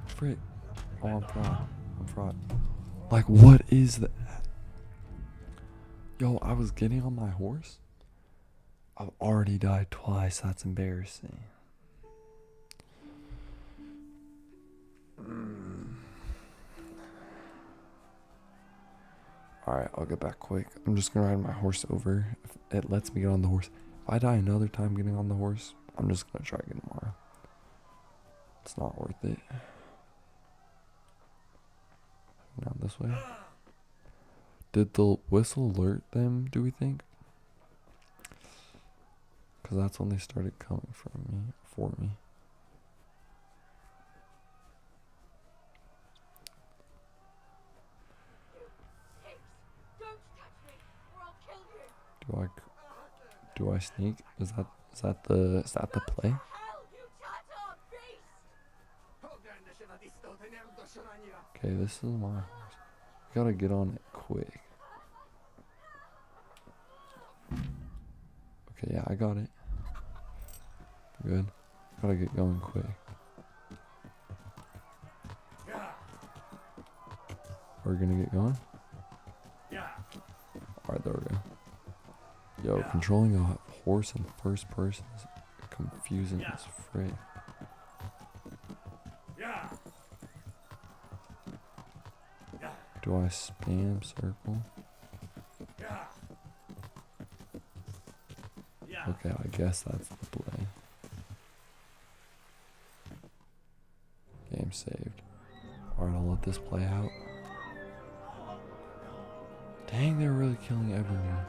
Frick. Oh, I'm fried. I'm fried. Like, what is that? Yo, I was getting on my horse. I've already died twice. That's embarrassing. Alright, I'll get back quick. I'm just gonna ride my horse over. If it lets me get on the horse. If I die another time getting on the horse, I'm just gonna try again tomorrow. It's not worth it. Now this way. Did the whistle alert them, do we think? Because that's when they started coming for me. Do I sneak? Is that Is that the play? Okay, this is my horse. Gotta get on it quick. Okay, yeah, I got it. Good. Gotta get going quick. We're gonna get going? Alright, there we go. Yo, controlling a horse in first person is confusing as frick. Do I spam circle? Okay, I guess that's the play. Game saved. Alright, I'll let this play out. Dang, they're really killing everyone.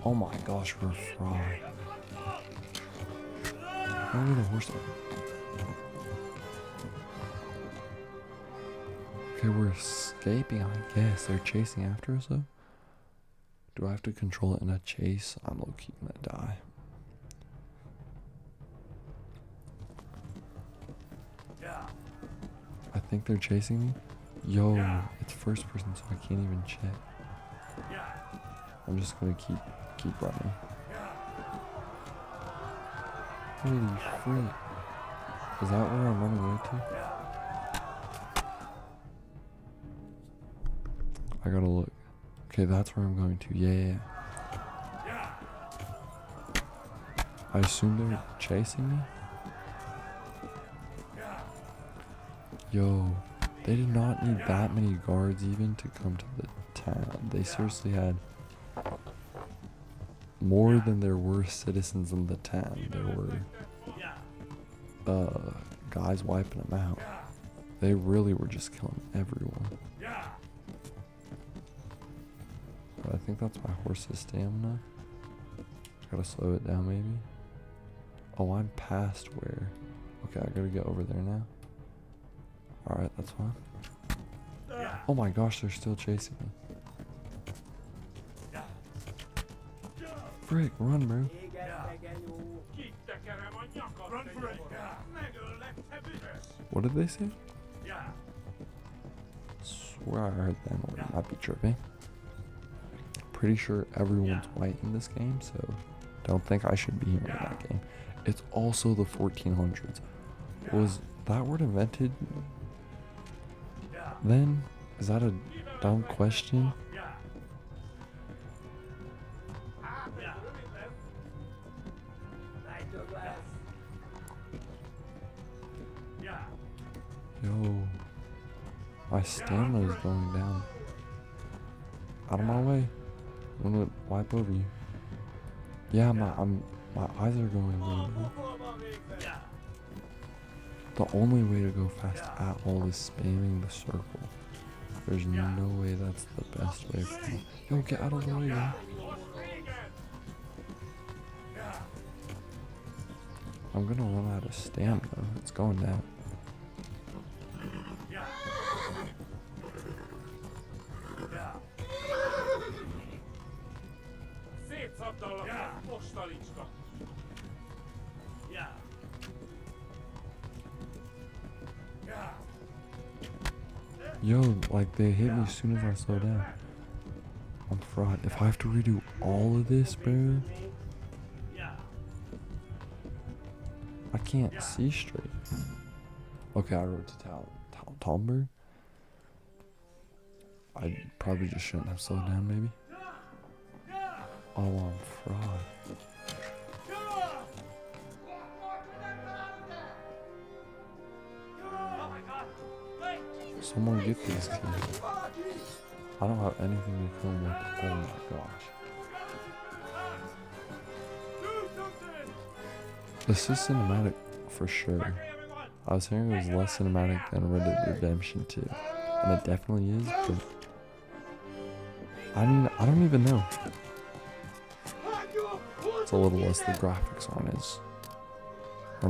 Oh my gosh, we're fried. Where did the horse? Okay, we're escaping, I guess. They're chasing after us though. Do I have to control it in a chase? I'm low-key gonna die. I think they're chasing me. Yo, it's first person, so I can't even check. I'm just gonna keep running. Holy frick. Is that where I'm running away to? I gotta look. Okay, that's where I'm going to. Yeah. I assume they're chasing me? Yo, they did not need that many guards even to come to the town. They seriously had more than there were citizens in the town. There were guys wiping them out. They really were just killing everyone. But I think that's my horse's stamina. Just gotta slow it down maybe. Oh, I'm past where. Okay, I gotta get over there now. Alright, that's fine. Oh my gosh, they're still chasing me. Frick, run, bro. What did they say? Swear I heard them, or I might be tripping. Pretty sure everyone's white in this game, so don't think I should be here in that game. It's also the 1400s. Was that word invented then? Is that a dumb question? Yo, my stamina is going down. Out of my way. I'm gonna wipe over you. Yeah, my eyes are going low. The only way to go fast at all is spamming the circle. There's no way that's the best way for me. Yo, get out of the way, man. I'm gonna run out of stamina. It's going down. Yo, like they hit me as soon as I slow down. I'm fried. If I have to redo all of this, bro, I can't see straight. Okay, I wrote to Talmberg. I probably just shouldn't have slowed down, maybe. Oh, I'm fried. Someone get these kids. I don't have anything to film with. Oh my gosh. This is cinematic for sure. I was hearing it was less cinematic than Red Dead Redemption 2. And it definitely is, but I mean, I don't even know. It's a little less, the graphics aren't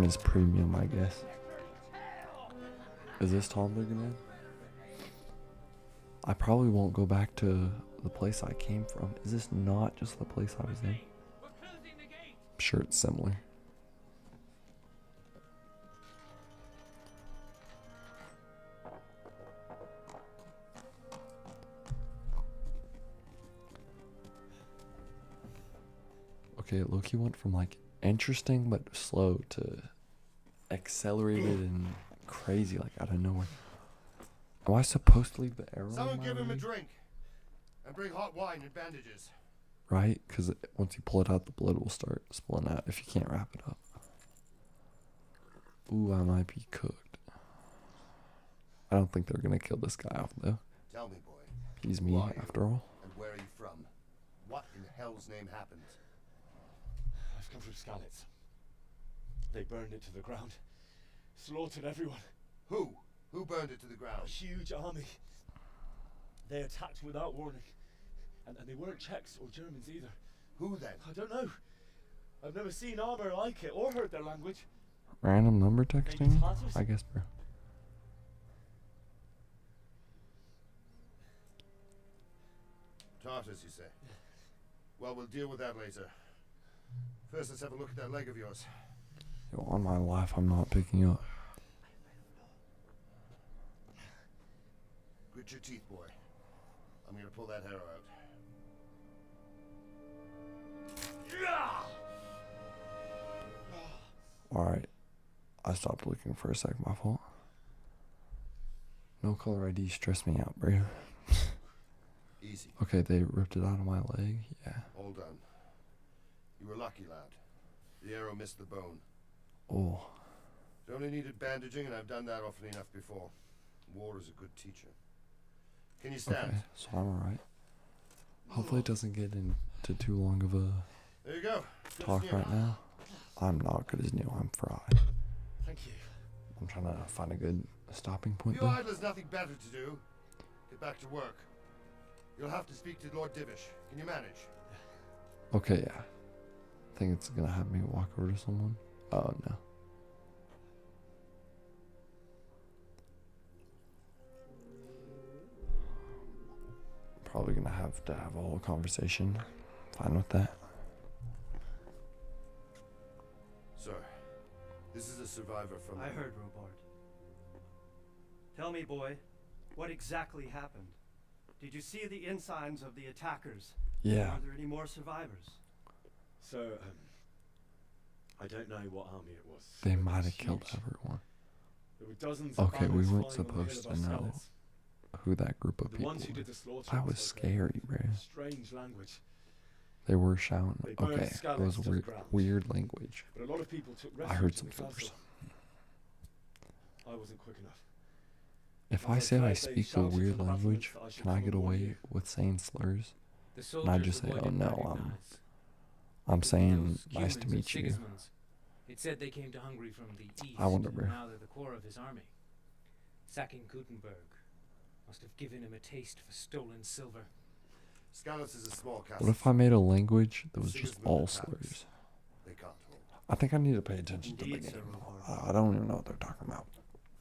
as premium, I guess. Is this Talmberg again? I probably won't go back to the place I came from. Is this not just the place I was in? I'm sure it's similar. Okay, Loki went from like interesting but slow to accelerated and crazy, like out of nowhere. Am I supposed to leave the arrow?
Someone give him a drink. And bring hot wine and bandages.
Right? Because once you pull it out, the blood will start spilling out if you can't wrap it up. Ooh, I might be cooked. I don't think they're going to kill this guy off, though.
Tell me, boy.
He's me, after all.
And where are you from? What in hell's name happened?
I've come from Skalitz. They burned it to the ground. Slaughtered everyone.
Who? Who burned it to the ground?
A huge army. They attacked without warning. And they weren't Czechs or Germans either.
Who then?
I don't know. I've never seen armor like it or heard their language.
Random number texting?
Tatars?
I guess, bro.
Tartars, you say? Well, we'll deal with that later. First, let's have a look at that leg of yours.
Yo, on my life, I'm not picking up.
Grit your teeth, boy. I'm gonna pull that arrow out.
Alright. I stopped looking for a sec, my fault. No color ID stressed me out, bro.
Easy.
Okay, they ripped it out of my leg. Yeah.
All done. You were lucky, lad. The arrow missed the bone.
Oh.
It only needed bandaging, and I've done that often enough before. War is a good teacher. Can you stand?
Okay, so I'm alright. Hopefully it doesn't get into too long of a
There you go.
talk right now. I'm not good as new. I'm fried.
Thank you.
I'm trying to find a good stopping point
You
though.
idlers nothing better to do. Get back to work. You'll have to speak to Lord Divish. Can you manage?
Okay, yeah. I think it's gonna have me walk over to someone. Oh no. Probably gonna have to have a whole conversation. Fine with that.
Sir, this is a survivor from...
I heard, Robart. Tell me, boy, what exactly happened? Did you see the ensigns of the attackers?
Yeah.
Are there any more survivors?
So, I don't know what army it was.
They
but it
might
was
have killed
huge.
everyone.
There were dozens of
Okay, we
banners
weren't
flying on the hill
supposed to
above
know
Skalitz.
who that group of
The
people
ones who
were.
did the slaughter
That was
spoke
scary, bro.
strange language.
They were shouting.
They burned
Okay, it
Skalitz
was
to the
weird,
ground.
weird language.
But a lot of people took
I
refuge
heard
in
some
the
slurs.
castle. I wasn't quick enough.
If
As
I
I
said I
fled, they
speak a
shouted
weird
to the
language,
battlements that I should
can I
come
get
and warn
away
you.
with saying slurs?
The
And I just say,
soldiers
oh
avoided
no,
recognize.
I'm saying
Those
nice to
humans of
meet you.
Sigismund's. It said they came to Hungary from the east.
I wonder,
and
bro.
now they're the core of his army. Sacking Gutenberg must have given him a taste for stolen silver.
Skalitz is a small castle.
What if I made a language that was just
Sigismund
all
attacks.
slurs?
They can't hold.
I think I need to pay attention to the
Indeed, Sir
game.
Robart.
I don't even know what they're talking about.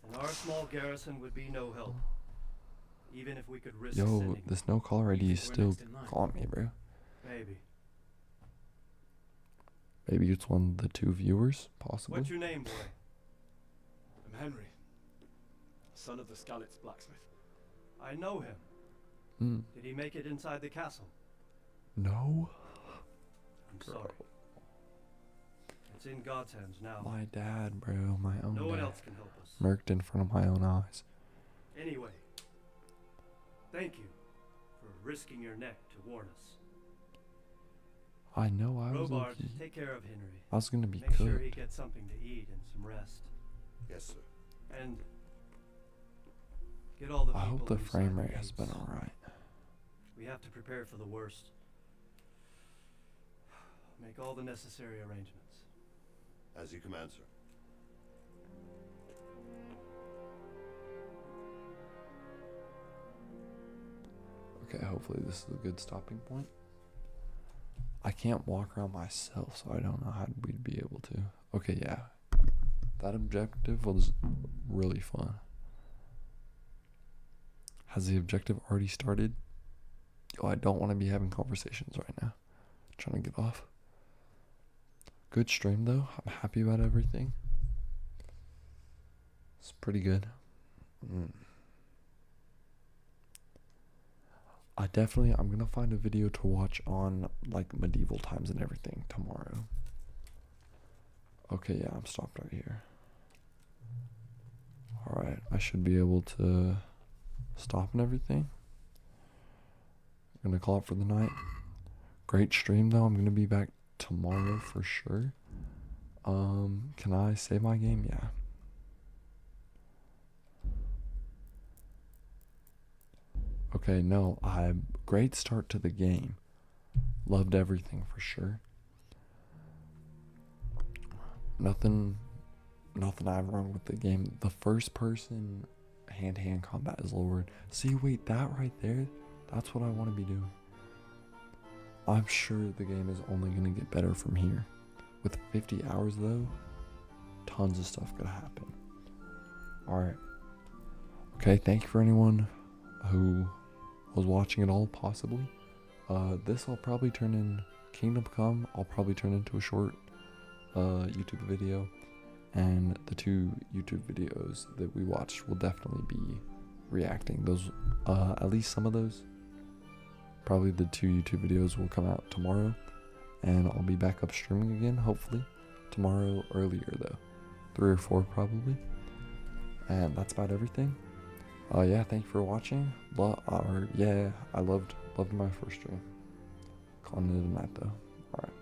And our small garrison would be no help. Even if we could risk
Yo,
sending
this no caller ID is
we're
still
next in line.
calling me, bro.
Maybe.
Maybe it's one of the two viewers, possibly.
What's your name, boy?
I'm Henry, son of the Skalitz blacksmith.
I know him.
Hmm.
Did he make it inside the castle?
No.
I'm sorry. It's in God's hands now.
My dad, bro. My own
No one
dad.
else can help us.
Murked in front of my own eyes.
Anyway, thank you for risking your neck to warn us.
I know I was
Robart,
lucky.
take care of Henry.
I was gonna be
Make sure
cooked.
he gets something to eat and some rest.
Yes, sir.
And get all the
I
people
hope the
inside
frame
the
rate has been
gates.
alright.
We have to prepare for the worst. Make all the necessary arrangements.
As you command, sir.
Okay, hopefully this is a good stopping point. I can't walk around myself, so I don't know how we'd be able to. Okay, yeah. That objective was really fun. Has the objective already started? Yo, I don't want to be having conversations right now. I'm trying to get off. Good stream though. I'm happy about everything. It's pretty good. I'm gonna find a video to watch on like medieval times and everything tomorrow. Okay, yeah, I'm stopped right here. Alright, I should be able to stop and everything. I'm gonna call it for the night. Great stream though. I'm gonna be back tomorrow for sure. Can I save my game? Yeah. Okay, no, great start to the game. Loved everything for sure. Nothing I have wrong with the game. The first person hand-to-hand combat is lowered. See, wait, that right there, that's what I want to be doing. I'm sure the game is only going to get better from here. With 50 hours though, tons of stuff could happen. Alright. Okay, thank you for anyone who was watching it all, possibly. This will probably turn in Kingdom Come. I'll probably turn into a short YouTube video. And the 2 YouTube videos that we watched will definitely be reacting. Those, at least some of those. Probably the 2 YouTube videos will come out tomorrow. And I'll be back up streaming again, hopefully. Tomorrow earlier though. 3 or 4 probably. And that's about everything. Yeah, thank you for watching. Yeah, I loved my first stream. Calling it a night though. Alright.